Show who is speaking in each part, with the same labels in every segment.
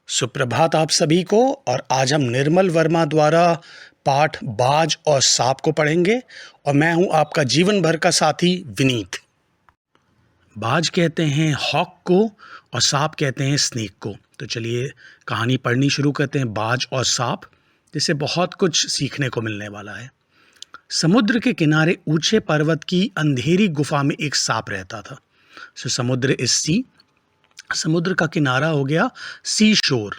Speaker 1: सुप्रभात आप सभी को। और आज हम निर्मल वर्मा द्वारा पाठ बाज और सांप को पढ़ेंगे और मैं हूं आपका जीवन भर का साथी विनीत। बाज कहते हैं हॉक को और सांप कहते हैं स्नेक को। तो चलिए कहानी पढ़नी शुरू करते हैं, बाज और सांप, जिससे बहुत कुछ सीखने को मिलने वाला है। समुद्र के किनारे ऊंचे पर्वत की अंधेरी गुफा में एक सांप रहता था। समुद्र इज सी, समुद्र का किनारा हो गया सी शोर।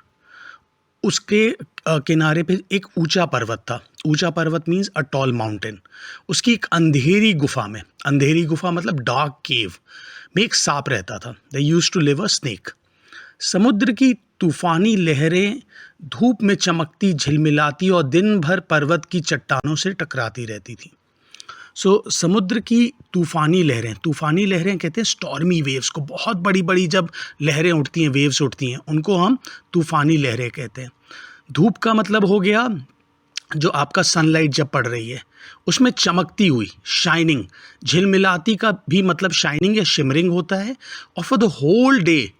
Speaker 1: उसके किनारे पे एक ऊंचा पर्वत था। ऊंचा पर्वत मीन्स अ टॉल माउंटेन। उसकी एक अंधेरी गुफा में, अंधेरी गुफा मतलब डार्क केव में एक सांप रहता था। They used to live a snake. समुद्र की तूफानी लहरें धूप में चमकती, झिलमिलाती और दिन भर पर्वत की चट्टानों से टकराती रहती थी। समुद्र की तूफ़ानी लहरें कहते हैं स्टॉर्मी वेव्स को। बहुत बड़ी बड़ी जब लहरें उठती हैं, वेव्स उठती हैं, उनको हम तूफ़ानी लहरें कहते हैं। धूप का मतलब हो गया जो आपका सनलाइट जब पड़ रही है उसमें चमकती हुई, शाइनिंग। झिलमिलाती का भी मतलब शाइनिंग या शिमरिंग होता है। और फॉर द होल डे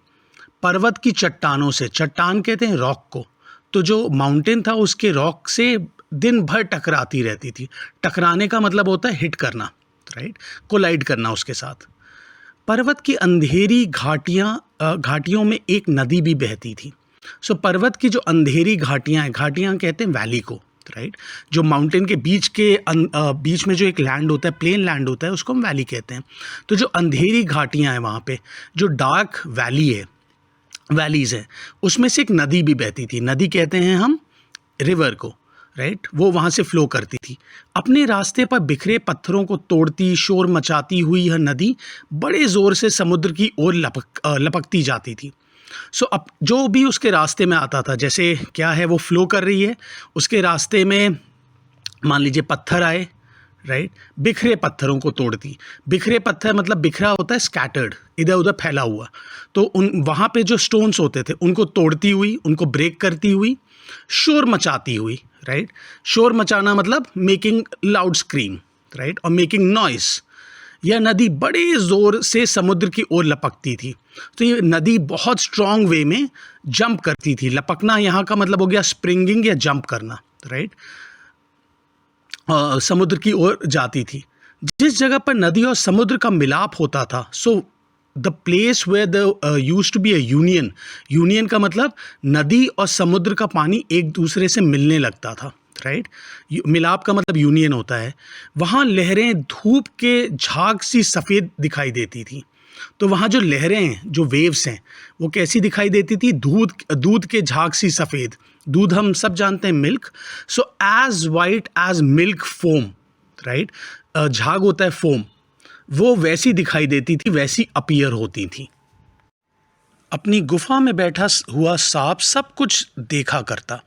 Speaker 1: पर्वत की चट्टानों से, चट्टान कहते हैं रॉक को, तो जो माउंटेन था उसके रॉक से दिन भर टकराती रहती थी। टकराने का मतलब होता है हिट करना, राइट, कोलाइड करना उसके साथ। पर्वत की अंधेरी घाटियों में एक नदी भी बहती थी। पर्वत की जो अंधेरी घाटियाँ कहते हैं वैली को, राइट। जो माउंटेन के बीच में जो एक लैंड होता है, प्लेन लैंड होता है, उसको हम वैली कहते हैं। तो जो अंधेरी घाटियाँ हैं वहाँ पे, जो डार्क वैलीज़ हैं, उसमें से एक नदी भी बहती थी। नदी कहते हैं हम रिवर को, राइट। वो वहाँ से फ्लो करती थी। अपने रास्ते पर बिखरे पत्थरों को तोड़ती, शोर मचाती हुई यह नदी बड़े ज़ोर से समुद्र की ओर लपकती जाती थी। अब जो भी उसके रास्ते में आता था, जैसे क्या है, वो फ्लो कर रही है, उसके रास्ते में मान लीजिए पत्थर आए, राइट, बिखरे पत्थरों को तोड़ती। बिखरे पत्थर मतलब बिखरा होता है स्कैटर्ड, इधर उधर फैला हुआ। तो वहाँ पे जो स्टोन्स होते थे उनको तोड़ती हुई, उनको ब्रेक करती हुई, शोर मचाती हुई, राइट। शोर मचाना मतलब मेकिंग लाउड स्क्रीम, राइट, और मेकिंग नॉइस। यह नदी बड़े ज़ोर से समुद्र की ओर लपकती थी। तो ये नदी बहुत स्ट्रॉन्ग वे में जंप करती थी। लपकना यहाँ का मतलब हो गया स्प्रिंगिंग या जंप करना, राइट। समुद्र की ओर जाती थी। जिस जगह पर नदी और समुद्र का मिलाप होता था, the place where the used to be a union का मतलब नदी और समुद्र का पानी एक दूसरे से मिलने लगता था, राइट। मिलाप का मतलब यूनियन होता है। वहाँ लहरें धूप के झाग सी सफ़ेद दिखाई देती थी। तो वहाँ जो लहरें हैं, जो वेव्स हैं, वो कैसी दिखाई देती थी? दूध के झाग सी सफ़ेद। दूध हम सब जानते हैं, milk. As white as milk foam, right. झाग होता है फोम, वो वैसी दिखाई देती थी, वैसी अपीयर होती थी। अपनी गुफा में बैठा हुआ सांप सब कुछ देखा करता।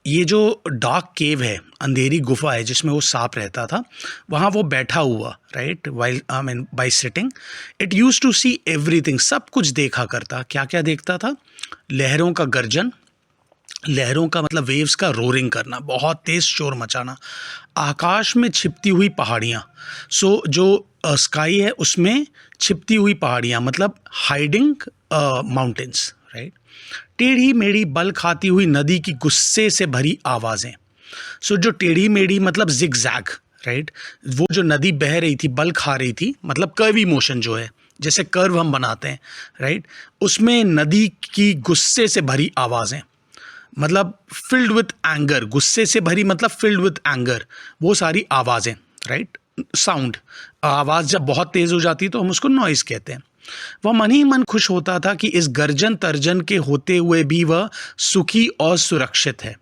Speaker 1: ये जो डार्क केव है, अंधेरी गुफा है जिसमें वो सांप रहता था, वहाँ वो बैठा हुआ, right, by sitting, it used to see everything, सब कुछ देखा करता। क्या क्या देखता था? लहरों का गर्जन, लहरों का मतलब वेव्स का रोरिंग करना, बहुत तेज शोर मचाना। आकाश में छिपती हुई पहाड़ियाँ, जो स्काई है उसमें छिपती हुई पहाड़ियाँ मतलब हाइडिंग माउंटेन्स, राइट। टेढ़ी मेढ़ी बल खाती हुई नदी की गुस्से से भरी आवाज़ें। जो टेढ़ी मेढ़ी मतलब जिगजैग, राइट, वो जो नदी बह रही थी, बल खा रही थी, मतलब कर्वी मोशन जो है, जैसे कर्व हम बनाते हैं, राइट, उसमें नदी की गुस्से से भरी आवाज़ें मतलब फिल्ड विथ एंगर। गुस्से से भरी मतलब फिल्ड विथ एंगर, वो सारी आवाज़ें, राइट। साउंड, आवाज़ जब बहुत तेज़ हो जाती है तो हम उसको नॉइज़ कहते हैं। वह मन ही मन खुश होता था कि इस गर्जन तर्जन के होते हुए भी वह सुखी और सुरक्षित है।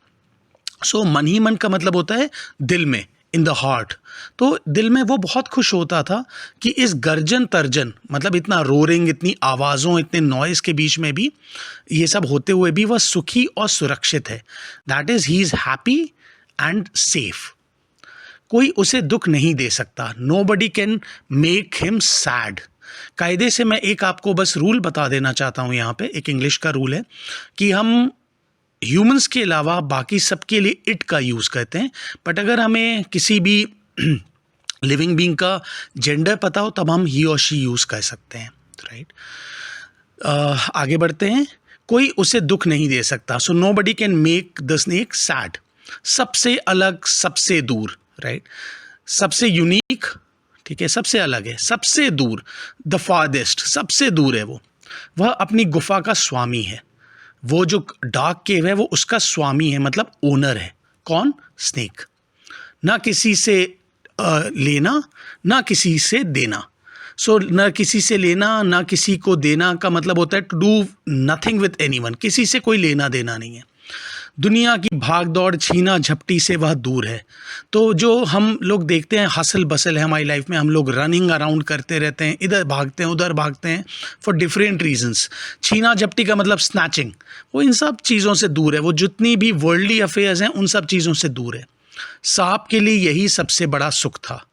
Speaker 1: मन ही मन का मतलब होता है दिल में, इन द हार्ट। तो दिल में वो बहुत खुश होता था कि इस गर्जन तर्जन मतलब इतना रोरिंग, इतनी आवाज़ों, इतने नॉइज़ के बीच में भी, ये सब होते हुए भी वह सुखी और सुरक्षित है। That is he is happy and safe. कोई उसे दुख नहीं दे सकता। Nobody can make him sad. कायदे से मैं एक आपको बस रूल बता देना चाहता हूँ यहाँ पे, एक इंग्लिश का रूल है कि हम ह्यूमंस के अलावा बाकी सबके लिए इट का यूज़ करते हैं, बट अगर हमें किसी भी लिविंग बीइंग का जेंडर पता हो तब हम ही और शी यूज़ कर सकते हैं, राइट। आगे बढ़ते हैं। कोई उसे दुख नहीं दे सकता. So nobody can make the snake sad. सबसे अलग, सबसे दूर, राइट, सबसे यूनिक, ठीक है, सबसे अलग है, सबसे दूर, द फारदेस्ट, सबसे दूर है वो. वह अपनी गुफा का स्वामी है. वो जो डार्क केव है वो उसका स्वामी है, मतलब ओनर है. कौन? स्नेक. ना किसी से लेना, ना किसी से देना. सो ना किसी से लेना, ना किसी को देना का मतलब होता है to do nothing with anyone. किसी से कोई लेना देना नहीं है. दुनिया की भाग दौड़, छीना झपटी से वह दूर है. तो जो हम लोग देखते हैं हसल बसल है हमारी लाइफ में, हम लोग रनिंग अराउंड करते रहते हैं, इधर भागते हैं उधर भागते हैं फॉर डिफरेंट रीजंस. छीना झपटी का मतलब स्नैचिंग, वो इन सब चीज़ों से दूर है. वो जितनी भी वर्ल्डली अफेयर्स हैं उन सब चीज़ों से दूर है. सांप के लिए यही सबसे बड़ा सुख था.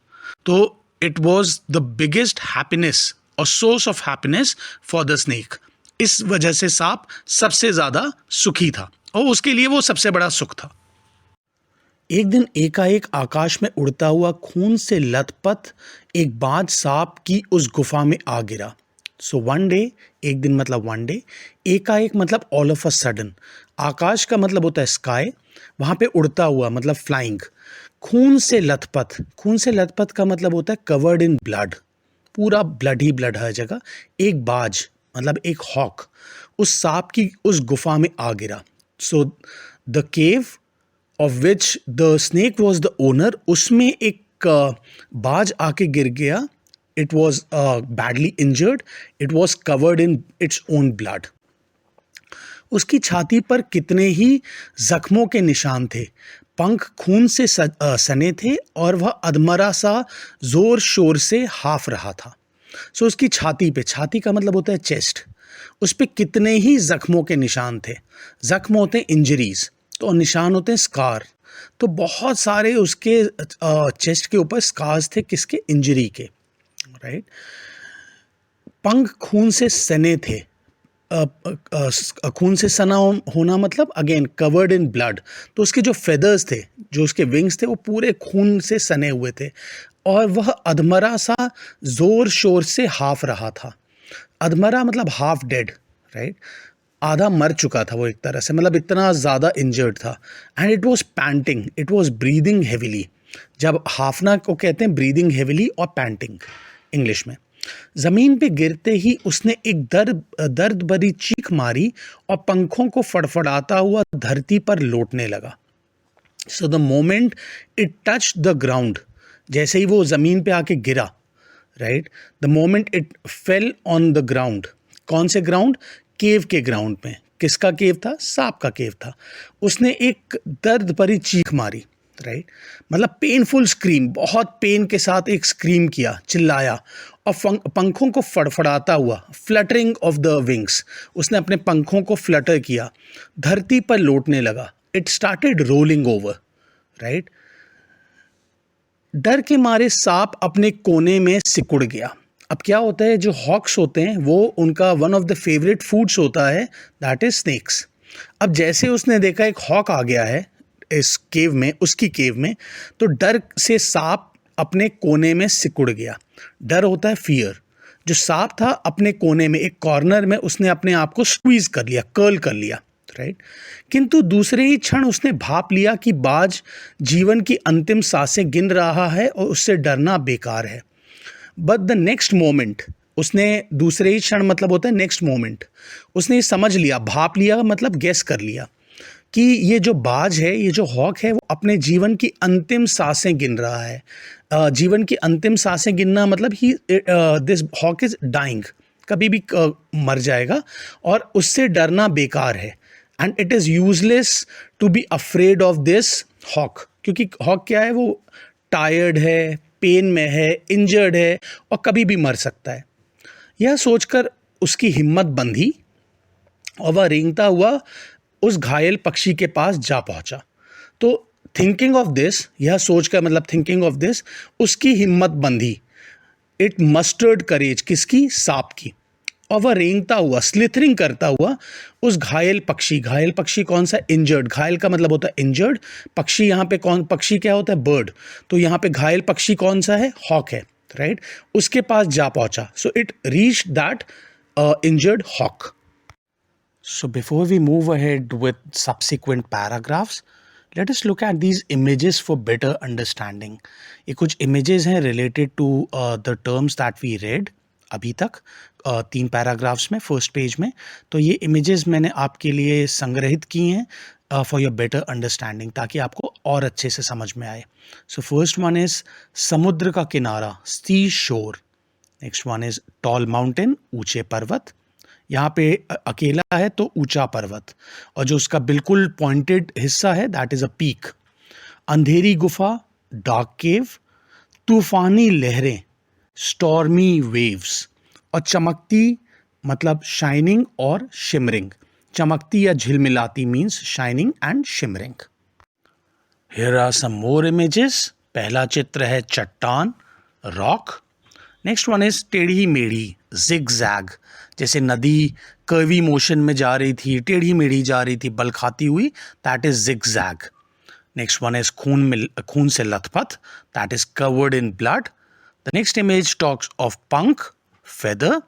Speaker 1: तो it was the biggest happiness और source of happiness for the snake. इस वजह से सांप सबसे ज़्यादा सुखी था और उसके लिए वो सबसे बड़ा सुख था. एक दिन एकाएक आकाश में उड़ता हुआ खून से लथपथ एक बाज सांप की उस गुफा में आ गिरा. सो वन डे, एक दिन मतलब वन डे, एकाएक मतलब ऑल ऑफ अ सडन. आकाश का मतलब होता है स्काई, वहाँ पे उड़ता हुआ मतलब फ्लाइंग. खून से लथपथ, खून से लथपथ का मतलब होता है कवर्ड इन ब्लड, पूरा ब्लड ही ब्लड हर जगह. एक बाज मतलब एक हॉक उस सांप की उस गुफा में आ गिरा. So the cave of which the snake was the owner, उसमें एक बाज आके गिर गया. It was badly injured, it was covered in its own blood. उसकी छाती पर कितने ही जख्मों के निशान थे. पंख खून से सने थे और वह अधमरा सा जोर शोर से हाफ रहा था. सो उसकी छाती पे, छाती का मतलब होता है चेस्ट, उस पर कितने ही जख्मों के निशान थे. जख्म होते हैं इंजरीज, तो निशान होते हैं स्कार. तो बहुत सारे उसके चेस्ट के ऊपर स्कार्स थे. किसके? इंजरी के, राइट. पंख खून से सने थे. खून से सना होना मतलब अगेन कवर्ड इन ब्लड. तो उसके जो फेदर्स थे, जो उसके विंग्स थे, वो पूरे खून से सने हुए थे. और वह अधमरा सा जोर शोर से हाफ रहा था. अधमरा मतलब हाफ डेड, राइट, आधा मर चुका था वो एक तरह से, मतलब इतना ज़्यादा इंजर्ड था. And it was painting, it was breathing heavily. जब हाफना को कहते हैं ब्रीदिंग हेविली और पैंटिंग इंग्लिश में. ज़मीन पे गिरते ही उसने एक दर्द भरी चीख मारी और पंखों को फड़फड़ाता हुआ धरती पर लौटने लगा. So the moment it touch the ground, जैसे ही वो ज़मीन पे आके गिरा, right, the moment it fell on the ground. कौन से ग्राउंड? केव के ग्राउंड में. किसका केव था? सांप का केव था. उसने एक दर्द भरी चीख मारी, राइट, मतलब पेनफुल स्क्रीम, बहुत पेन के साथ एक स्क्रीम किया, चिल्लाया. और पंखों को फड़फड़ाता हुआ, फ्लटरिंग ऑफ द विंग्स, उसने अपने पंखों को फ्लटर किया, धरती पर लौटने लगा. It started rolling over, right. डर के मारे सांप अपने कोने में सिकुड़ गया. अब क्या होता है, जो हॉक्स होते हैं वो उनका one of the favourite foods होता है, दैट इज स्नेक्स. अब जैसे उसने देखा एक हॉक आ गया है इस केव में, उसकी केव में, तो डर से सांप अपने कोने में सिकुड़ गया. डर होता है फियर. जो सांप था अपने कोने में एक कॉर्नर में उसने अपने आप को स्क्वीज कर लिया, कर्ल कर लिया, राइट. किंतु दूसरे ही क्षण उसने भाप लिया कि बाज जीवन की अंतिम सांसें गिन रहा है और उससे डरना बेकार है. बट द नेक्स्ट मोमेंट, उसने दूसरे ही क्षण मतलब होता है नेक्स्ट मोमेंट, उसने समझ लिया, भाप लिया मतलब गेस कर लिया कि ये जो बाज है, ये जो हॉक है, वो अपने जीवन की अंतिम सांसें गिन रहा है. जीवन की अंतिम सांसें गिनना मतलब ही दिस हॉक इज डाइंग, कभी भी मर जाएगा और उससे डरना बेकार है. And it is useless to be afraid of this hawk, क्योंकि हॉक क्या है, वो टायर्ड है, पेन में है, इंजर्ड है और कभी भी मर सकता है. यह सोचकर उसकी हिम्मत बंधी और वह रेंगता हुआ उस घायल पक्षी के पास जा पहुंचा. तो थिंकिंग ऑफ दिस, यह सोचकर मतलब थिंकिंग ऑफ दिस, उसकी हिम्मत बंधी. इट मस्टर्ड करेज, किसकी? सांप की. और वह रेंगता हुआ, स्लिथरिंग करता हुआ उस घायल पक्षी कौन सा? इंजर्ड. घायल का मतलब होता है इंजर्ड. पक्षी यहाँ पे कौन? पक्षी क्या होता है? बर्ड. तो यहाँ पे घायल पक्षी कौन सा है? हॉक है, राइट. उसके पास जा पहुंचा. So it reached that injured hawk. So before we move ahead with subsequent paragraphs, let us look at these images for better understanding. ये कुछ images हैं related to the terms that we read अभी तक 3 paragraphs में first page में. तो ये images मैंने आपके लिए संग्रहित की हैं for your better understanding, ताकि आपको और अच्छे से समझ में आए. So first one is समुद्र का किनारा, sea shore. Next one is tall mountain, ऊंचे पर्वत. यहाँ पे अकेला है तो ऊंचा पर्वत, और जो उसका बिल्कुल पॉइंटेड हिस्सा है दैट इज अ पीक. अंधेरी गुफा, डार्क केव. तूफानी लहरें, स्टॉर्मी वेव्स. और चमकती मतलब शाइनिंग और शिमरिंग. चमकती या झिलमिलाती means shining and shimmering. Here are some more images. पहला चित्र है चट्टान, रॉक. नेक्स्ट वन इज टेढ़ी मेढ़ी, जिग जैग. जैसे नदी कर्वी मोशन में जा रही थी, टेढ़ी मेढ़ी जा रही थी, बल खाती हुई, that is zig zag. Next one is खून से लथपथ, that is covered in blood. The next image talks of पंख, फेदर.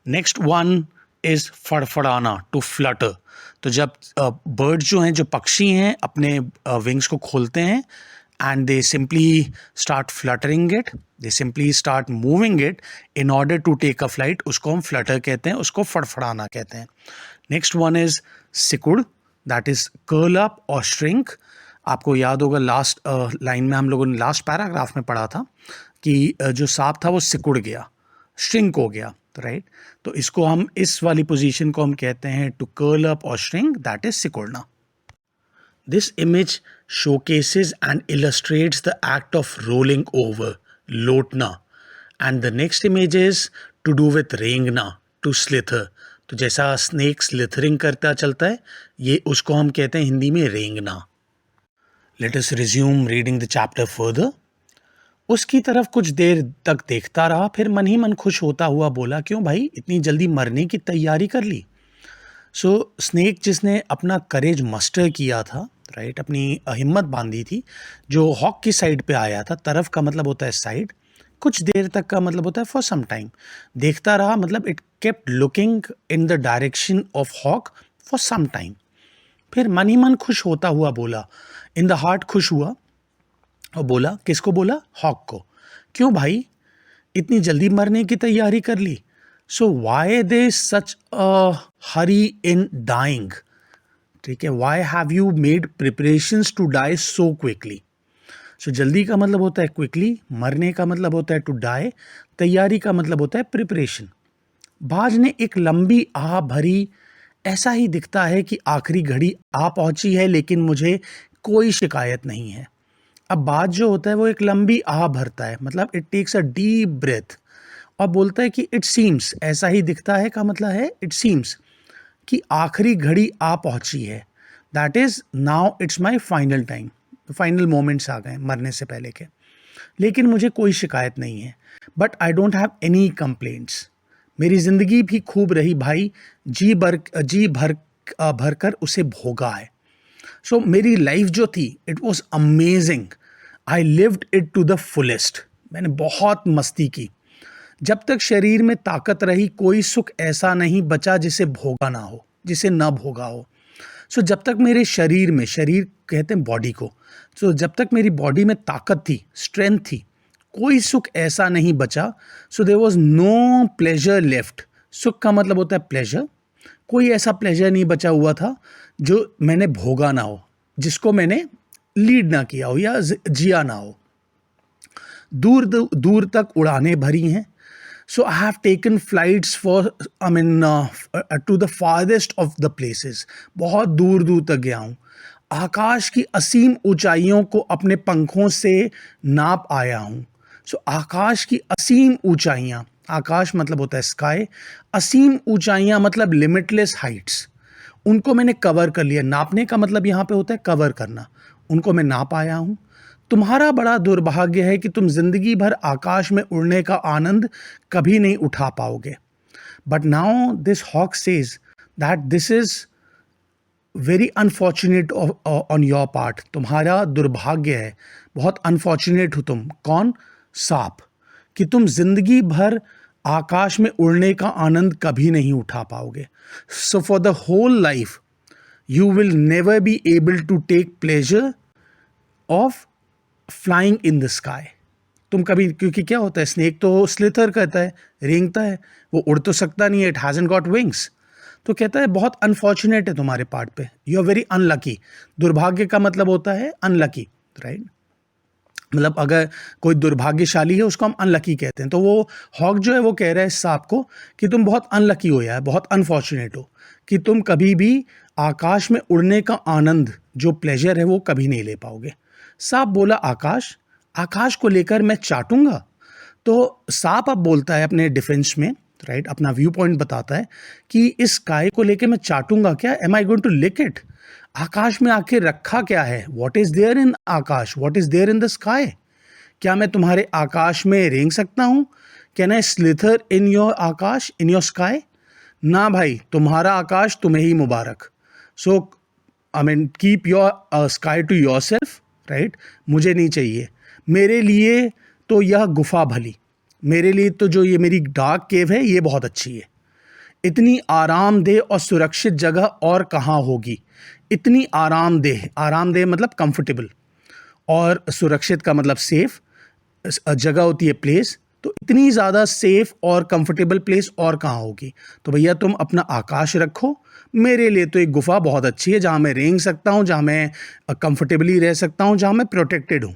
Speaker 1: नेक्स्ट वन इज फड़फड़ाना, टू फ्लटर. तो जब बर्ड जो हैं, जो पक्षी हैं, अपने विंग्स को खोलते हैं and they simply start fluttering it, they simply start moving it in order to take a flight. उसको हम flutter कहते हैं, उसको फड़फड़ाना कहते हैं. Next one is सिकुड़, that is curl up or shrink. आपको याद होगा लास्ट लाइन में हम लोगों ने लास्ट पैराग्राफ में पढ़ा था कि जो सांप था वो सिकुड़ गया, shrink हो गया, राइट. तो इसको हम, इस वाली पोजीशन को हम कहते हैं to curl up or shrink, that is सिकुड़ना. This image showcases and illustrates the act of rolling over, lotna. And the next image is to do with रेंगना, to slither. तो जैसा snake slithering करता चलता है, ये उसको हम कहते हैं हिंदी में रेंगना. Let us resume reading the chapter further. उसकी तरफ कुछ देर तक देखता रहा, फिर मन ही मन खुश होता हुआ बोला, क्यों भाई इतनी जल्दी मरने की तैयारी कर ली. सो स्नेक जिसने अपना करेज मस्टर किया था, राइट, अपनी हिम्मत बांधी थी, जो हॉक की साइड पे आया था. तरफ का मतलब होता है साइड, कुछ देर तक का मतलब होता है फॉर सम टाइम. देखता रहा मतलब it kept looking in the direction of hawk for some time. फिर मन ही मन खुश होता हुआ बोला, इन द हार्ट खुश हुआ और बोला, किसको बोला, हॉक को, क्यों भाई इतनी जल्दी मरने की तैयारी कर ली. सो why they such a Hari in dying. ठीक है, why have you made preparations to die so quickly. So जल्दी का मतलब होता है क्विकली, मरने का मतलब होता है टू डाई, तैयारी का मतलब होता है प्रिपरेशन. बाज ने एक लंबी आह भरी, ऐसा ही दिखता है कि आखिरी घड़ी आ पहुंची है, लेकिन मुझे कोई शिकायत नहीं है. अब बाज जो होता है वो एक लंबी आह भरता है, मतलब it takes a deep breath, और बोलता है कि इट सीम्स, ऐसा ही दिखता है का मतलब है इट सीम्स कि आखिरी घड़ी आ पहुंची है. That is now it's my final time, final moments आ गए मरने से पहले के, लेकिन मुझे कोई शिकायत नहीं है. But I don't have any complaints. मेरी ज़िंदगी भी खूब रही भाई, जी भर कर उसे भोगा है. सो मेरी लाइफ जो थी it was amazing. I lived it to the fullest. मैंने बहुत मस्ती की. जब तक शरीर में ताकत रही, कोई सुख ऐसा नहीं बचा जिसे भोगा ना हो, जिसे न भोगा हो. सो जब तक मेरे शरीर में, शरीर कहते हैं बॉडी को, सो जब तक मेरी बॉडी में ताकत थी, स्ट्रेंथ थी, कोई सुख ऐसा नहीं बचा. So there was no pleasure left. सुख का मतलब होता है प्लेजर. कोई ऐसा प्लेजर नहीं बचा हुआ था जो मैंने भोगा ना हो, जिसको मैंने लीड ना किया हो या जिया ना हो. दूर दूर तक उड़ानें भरी हैं. So I have taken flights for, to the farthest of the places. बहुत दूर दूर तक गया हूँ. आकाश की असीम ऊंचाइयों को अपने पंखों से नाप आया हूँ. सो आकाश की असीम ऊंचाइयाँ, आकाश मतलब होता है स्काई, असीम ऊंचाइयाँ मतलब लिमिटलेस हाइट्स, उनको मैंने कवर कर लिया. नापने का मतलब यहाँ पे होता है कवर करना. उनको मैं नाप आया हूँ. तुम्हारा बड़ा दुर्भाग्य है कि तुम जिंदगी भर आकाश में उड़ने का आनंद कभी नहीं उठा पाओगे. But now this hawk says that this is very unfortunate on your part. तुम्हारा दुर्भाग्य है, बहुत अनफॉर्चुनेट हो तुम. कौन? सांप. कि तुम जिंदगी भर आकाश में उड़ने का आनंद कभी नहीं उठा पाओगे. So for the whole life you will never be able to take pleasure of flying in the sky. तुम कभी, क्योंकि क्या होता है, स्नेक तो स्लिथर करता है, रेंगता है, वो उड़ तो सकता नहीं है, इट हैजंट गॉट विंग्स. तो कहता है बहुत अनफॉर्चुनेट है तुम्हारे पार्ट पे, यू आर वेरी अनलकी. दुर्भाग्य का मतलब होता है अनलकी, राइट. मतलब अगर कोई दुर्भाग्यशाली है उसको हम अनलकी कहते हैं. तो वो हॉक जो है वो कह रहा है सांप को कि तुम बहुत अनलकी हो यार, बहुत अनफॉर्चुनेट हो, कि तुम कभी भी आकाश में उड़ने का आनंद, जो प्लेजर है, वो कभी नहीं ले पाओगे. सांप बोला आकाश, आकाश को लेकर मैं चाटूंगा. तो सांप अब बोलता है अपने डिफेंस में, राइट, अपना व्यू पॉइंट बताता है कि इस स्काई को लेकर मैं चाटूंगा क्या, am I going to lick it. आकाश में आखिर रखा क्या है, what is there in akash, what is there in the sky. क्या मैं तुम्हारे आकाश में रेंग सकता हूँ, can I slither in your akash, in your sky. ना भाई, तुम्हारा आकाश तुम्हें ही मुबारक. So I mean keep your sky to yourself, right. मुझे नहीं चाहिए, मेरे लिए तो यह गुफा भली, मेरे लिए तो जो ये मेरी डार्क केव है ये बहुत अच्छी है. इतनी आरामदेह और सुरक्षित जगह और कहाँ होगी. इतनी आरामदेह, आरामदेह मतलब कंफर्टेबल, और सुरक्षित का मतलब सेफ. जगह होती है प्लेस, तो इतनी ज़्यादा सेफ और कंफर्टेबल प्लेस और कहाँ होगी. तो भैया तुम अपना आकाश रखो, मेरे लिए तो एक गुफा बहुत अच्छी है जहाँ मैं रेंग सकता हूँ, जहाँ मैं कंफर्टेबली रह सकता हूँ, जहाँ मैं प्रोटेक्टेड हूँ.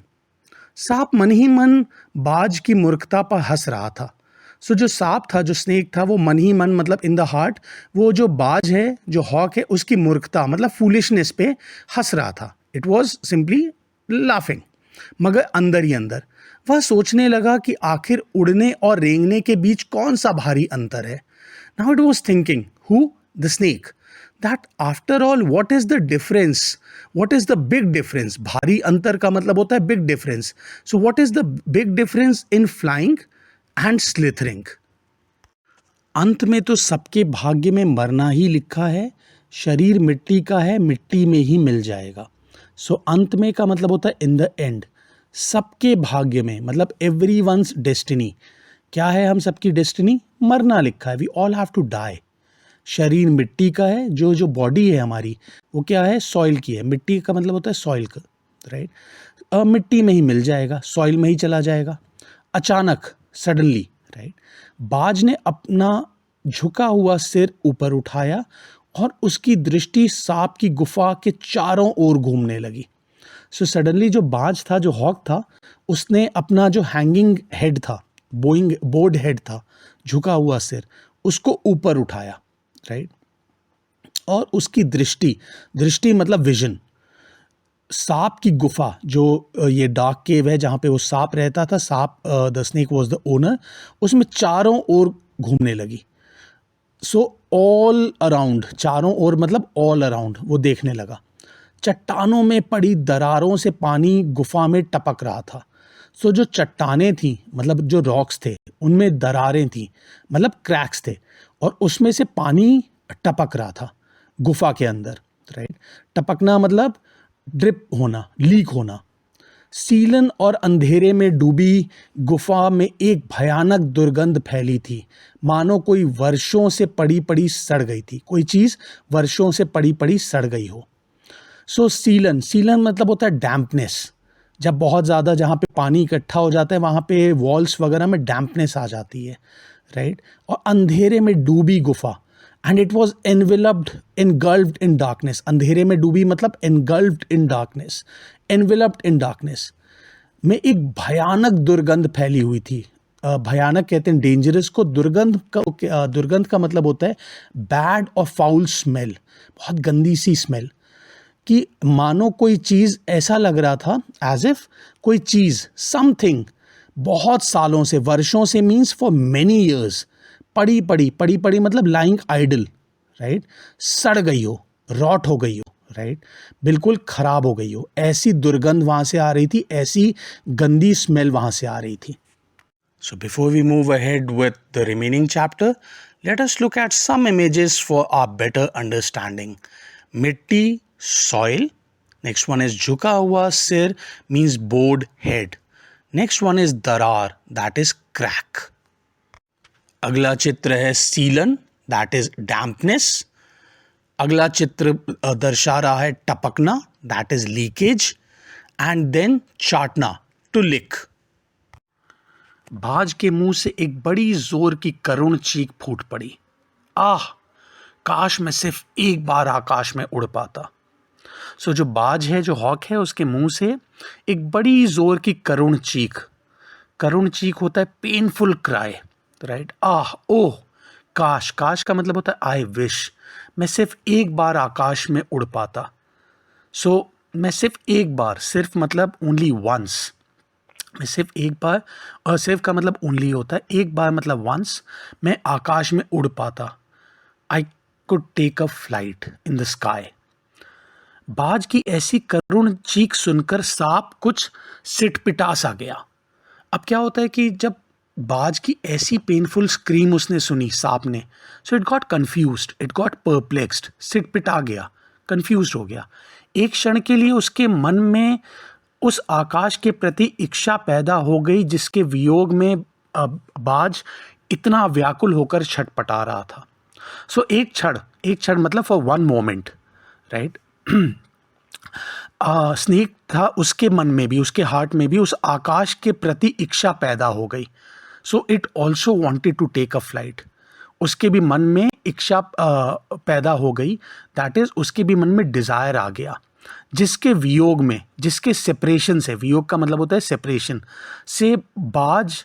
Speaker 1: सांप मन ही मन बाज की मूर्खता पर हंस रहा था. सो जो सांप था, जो स्नेक था, वो मन ही मन मतलब इन द हार्ट, वो जो बाज है, जो हॉक है, उसकी मूर्खता मतलब फूलिशनेस पे हंस रहा था. It was simply laughing. मगर अंदर ही अंदर वह सोचने लगा कि आखिर उड़ने और रेंगने के बीच कौन सा भारी अंतर है. Now it was thinking, who, the snake, that after all what is the difference, what is the big difference. भारी अंतर का मतलब होता है big difference. So what is the big difference in flying and slithering. अंत में तो सबके भाग्य में मरना ही लिखा है, शरीर मिट्टी का है, मिट्टी में ही मिल जाएगा. सो अंत में का मतलब होता है इन द एंड. सबके भाग्य में मतलब एवरी वंस डेस्टिनी. क्या है हम सबकी डेस्टिनी, मरना लिखा है, we all have to die. शरीर मिट्टी का है, जो बॉडी है हमारी वो क्या है, सॉइल की है. मिट्टी का मतलब होता है सॉइल का, राइट. मिट्टी में ही मिल जाएगा, सॉइल में ही चला जाएगा. अचानक, सडनली, राइट, बाज ने अपना झुका हुआ सिर ऊपर उठाया और उसकी दृष्टि सांप की गुफा के चारों ओर घूमने लगी. सो सडनली जो बाज था, जो हॉक था, उसने अपना जो हैंगिंग हेड था, बोर्ड हेड था, झुका हुआ सिर, उसको ऊपर उठाया, राइट. और उसकी दृष्टि मतलब विजन, सांप की गुफा, जो ये डार्क केव है जहाँ पे वो सांप रहता था, सांप, the snake was the owner, उसमें चारों ओर घूमने लगी. सो ऑल अराउंड, चारों ओर मतलब ऑल अराउंड वो देखने लगा. चट्टानों में पड़ी दरारों से पानी गुफा में टपक रहा था. सो जो चट्टानें थी मतलब जो रॉक्स थे, उनमें दरारें थी मतलब क्रैक्स थे, और उसमें से पानी टपक रहा था गुफा के अंदर, राइट. टपकना मतलब ड्रिप होना, लीक होना. सीलन और अंधेरे में डूबी गुफा में एक भयानक दुर्गंध फैली थी, मानो कोई वर्षों से पड़ी पड़ी सड़ गई थी, कोई चीज़ वर्षों से पड़ी पड़ी सड़ गई हो. सो सीलन मतलब होता है डैम्पनेस. जब बहुत ज़्यादा जहाँ पे पानी इकट्ठा हो जाता है वहाँ पे वॉल्स वगैरह में डैम्पनेस आ जाती है, राइट. और अंधेरे में डूबी गुफा, and it was engulfed in darkness. अंधेरे में डूबी मतलब engulfed in darkness, enveloped in darkness में एक भयानक दुर्गंध फैली हुई थी. भयानक कहते हैं डेंजरस को, दुर्गंध का मतलब होता है बैड और फाउल स्मेल, बहुत गंदी सी स्मेल. कि मानो कोई चीज़, ऐसा लग रहा था एज इफ कोई चीज़, समथिंग, बहुत सालों से, वर्षों से मीन्स फॉर मेनी ईयर्स, पड़ी मतलब लाइंग आइडल, राइट, सड़ गई हो, रॉट हो गई हो, राइट, बिल्कुल खराब हो गई हो. ऐसी दुर्गंध वहाँ से आ रही थी, ऐसी गंदी स्मेल वहाँ से आ रही थी. So before we move ahead with the remaining chapter, let us look at some images for our better understanding. मिट्टी, soil. Next one is झुका हुआ सिर, means bowed head. Next one is darar, that is crack. अगला चित्र है सीलन, that is dampness. अगला चित्र दर्शा रहा है टपकना, that is leakage. And then चाटना, टू लिक। बाज के मुंह से एक बड़ी जोर की करुण चीख फूट पड़ी। आह, काश मैं सिर्फ एक बार आकाश में उड़ पाता। सो जो बाज है, जो हॉक है, उसके मुंह से एक बड़ी जोर की करुण चीख होता है पेनफुल क्राई, राइट। आह, ओह, काश। काश का मतलब होता है आई विश। मैं सिर्फ एक बार आकाश में उड़ पाता। सो मैं सिर्फ एक बार, सिर्फ मतलब ओनली वंस। मैं सिर्फ एक बार, और सिर्फ का मतलब ओनली होता है, एक बार मतलब वंस, मैं आकाश में उड़ पाता। I could take a flight in the sky. बाज की ऐसी करुण चीख सुनकर सांप कुछ सिटपिटा सा गया। अब क्या होता है कि जब बाज की ऐसी पेनफुल स्क्रीम उसने सुनी सांप ने, so it got confused, it got perplexed, सिटपिटा गया, कंफ्यूज्ड हो गया। एक क्षण के लिए उसके मन में उस आकाश के प्रति इच्छा पैदा हो गई जिसके वियोग में बाज इतना व्याकुल होकर छटपटा रहा था। सो एक क्षण मतलब for one moment, right. Snake था, उसके मन में भी, उसके हार्ट में भी उस आकाश के प्रति इच्छा पैदा हो गई। So it also wanted to take a flight. उसके भी मन में इच्छा पैदा हो गई, दैट इज उसके भी मन में डिज़ायर आ गया, जिसके वियोग में, जिसके सेपरेशन से, वियोग का मतलब होता है सेपरेशन से, बाज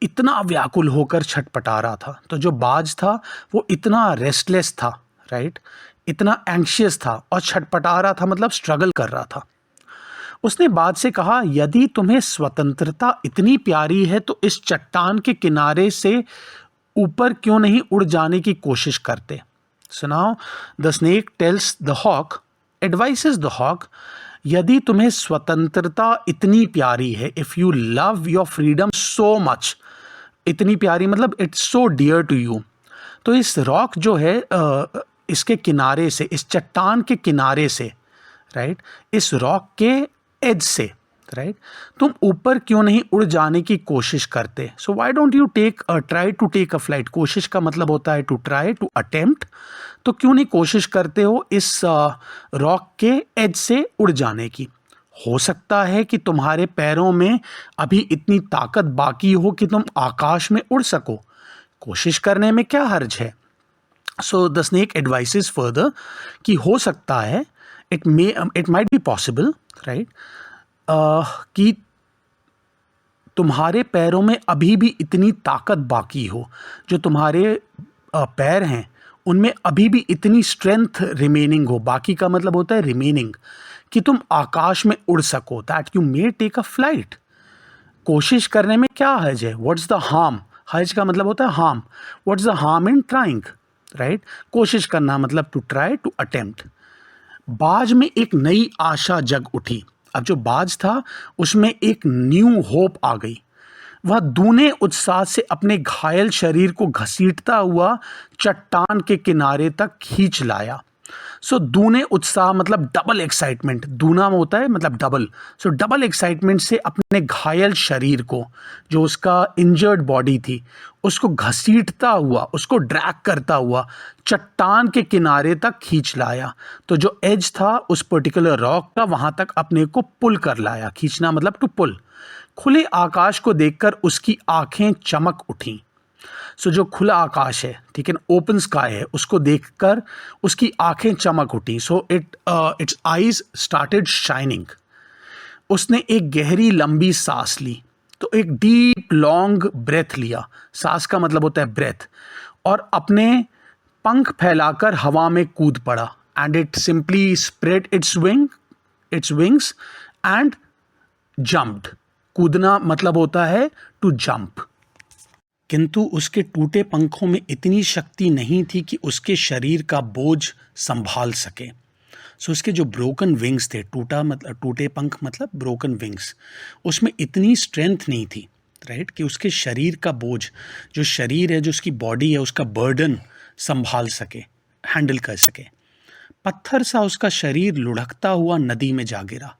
Speaker 1: इतना व्याकुल होकर छटपटा रहा था। तो जो बाज था वो इतना रेस्टलेस था, राइट, इतना एंग्शियस था और छटपटा रहा था, मतलब स्ट्रगल कर रहा था। उसने बाज से कहा, यदि तुम्हें स्वतंत्रता इतनी प्यारी है तो इस चट्टान के किनारे से ऊपर क्यों नहीं उड़ जाने की कोशिश करते। So now the snake tells the hawk, advises the hawk, यदि तुम्हें स्वतंत्रता इतनी प्यारी है, if you love your freedom so much, इतनी प्यारी मतलब it's so dear to you, तो इस रॉक जो है, इसके किनारे से, इस चट्टान के किनारे से, राइट, इस रॉक के एज से, राइट, तुम ऊपर क्यों नहीं उड़ जाने की कोशिश करते। So why don't you try to take a flight. कोशिश का मतलब होता है टू ट्राई, टू अटेम्प्ट। तो क्यों नहीं कोशिश करते हो इस रॉक के एज से उड़ जाने की। हो सकता है कि तुम्हारे पैरों में अभी इतनी ताकत बाकी हो कि तुम आकाश में उड़ सको। कोशिश करने में क्या हर्ज है। So the snake advices further कि हो सकता है, it might be possible, right, कि तुम्हारे पैरों में अभी भी इतनी ताकत बाकी हो, जो तुम्हारे पैर हैं उनमें अभी भी इतनी स्ट्रेंथ रिमेनिंग हो। बाकी का मतलब होता है रिमेनिंग, कि तुम आकाश में उड़ सको, that you may take a flight. कोशिश करने में क्या हर्ज है। What's the harm. हर्ज का मतलब होता है harm. What's the harm in trying, right. कोशिश करना मतलब टू ट्राई, टू अटेम्प्ट। बाज में एक नई आशा जग उठी। अब जो बाज था उसमें एक न्यू होप आ गई। वह दूने उत्साह से अपने घायल शरीर को घसीटता हुआ चट्टान के किनारे तक खींच लाया। सो दूने उत्साह मतलब डबल एक्साइटमेंट। दूना में होता है मतलब डबल। सो डबल एक्साइटमेंट से अपने घायल शरीर को, जो उसका इंजर्ड बॉडी थी, उसको घसीटता हुआ, उसको ड्रैग करता हुआ चट्टान के किनारे तक खींच लाया। तो जो एज था उस पर्टिकुलर रॉक का, वहां तक अपने को पुल कर लाया। खींचना मतलब टू पुल। खुले आकाश को देखकर उसकी आंखें चमक उठीं। सो जो खुला आकाश है, ठीक है ना, ओपन स्काई है, उसको देखकर उसकी आंखें चमक उठी। So it's eyes started shining. उसने एक गहरी लंबी सांस ली। तो एक डीप लॉन्ग ब्रेथ लिया। सांस का मतलब होता है ब्रेथ। और अपने पंख फैलाकर हवा में कूद पड़ा। And it simply spread its wings and jumped. कूदना मतलब होता है टू जंप। किंतु उसके टूटे पंखों में इतनी शक्ति नहीं थी कि उसके शरीर का बोझ संभाल सके। सो उसके जो ब्रोकन विंग्स थे, टूटे पंख मतलब ब्रोकन विंग्स, उसमें इतनी स्ट्रेंथ नहीं थी, राइट, कि उसके शरीर का बोझ, जो शरीर है, जो उसकी बॉडी है, उसका बर्डन संभाल सके, हैंडल कर सके। पत्थर सा उसका शरीर लुढ़कता हुआ नदी में जा गिरा।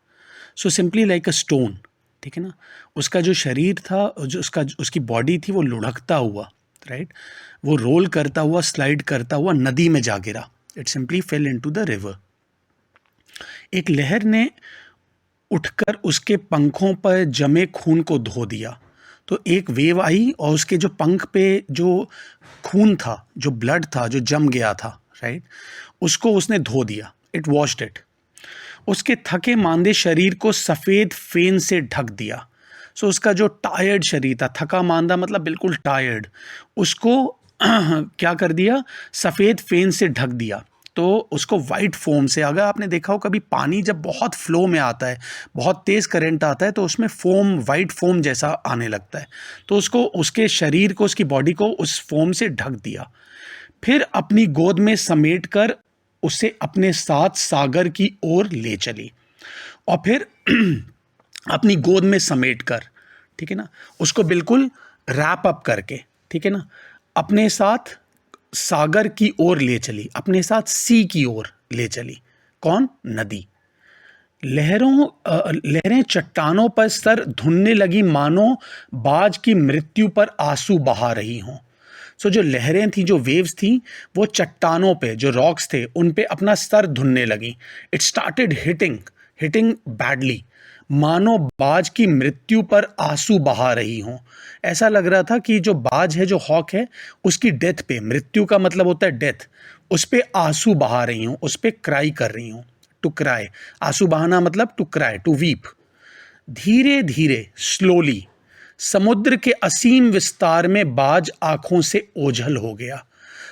Speaker 1: So simply like a stone, ठीक है ना। उसका जो शरीर था, जो उसकी बॉडी थी, वो लुढ़कता हुआ, राइट। वो रोल करता हुआ, स्लाइड करता हुआ नदी में जा गिरा। It simply fell into the river. एक लहर ने उठकर उसके पंखों पर जमे खून को धो दिया। तो एक वेव आई और उसके जो पंख पे जो खून था, जो ब्लड था, जो जम गया था, राइट, उसको उसने धो दिया। It washed it. उसके थके मांदे शरीर को सफ़ेद फेन से ढक दिया। सो उसका जो टायर्ड शरीर था, थका मांदा मतलब बिल्कुल टायर्ड, उसको क्या कर दिया, सफ़ेद फेन से ढक दिया। तो उसको वाइट फोम से, अगर आपने देखा हो कभी पानी जब बहुत फ्लो में आता है, बहुत तेज़ करंट आता है, तो उसमें फोम, वाइट फोम जैसा आने लगता है। तो उसको, उसके शरीर को, उसकी बॉडी को उस फोम से ढक दिया। फिर अपनी गोद में समेट कर उसे अपने साथ सागर की ओर ले चली। और फिर अपनी गोद में समेट कर, ठीक है ना, उसको बिल्कुल रैप अप करके, ठीक है ना, अपने साथ सागर की ओर ले चली, अपने साथ सी की ओर ले चली। कौन? नदी। लहरें चट्टानों पर सर धुनने लगी, मानो बाज की मृत्यु पर आंसू बहा रही हों। सो जो लहरें थी, जो वेव्स थी, वो चट्टानों पे, जो रॉक्स थे, उन पे अपना सर धुनने लगी। इट स्टार्टेड हिटिंग बैडली, मानो बाज की मृत्यु पर आंसू बहा रही हों। ऐसा लग रहा था कि जो बाज है, जो हॉक है, उसकी डेथ पे, मृत्यु का मतलब होता है डेथ, उस पे आंसू बहा रही हूँ, उस पे क्राई कर रही हूँ। टू क्राई, आंसू बहाना मतलब टू क्राई, टू वीप। धीरे धीरे, स्लोली, समुद्र के असीम विस्तार में बाज आंखों से ओझल हो गया।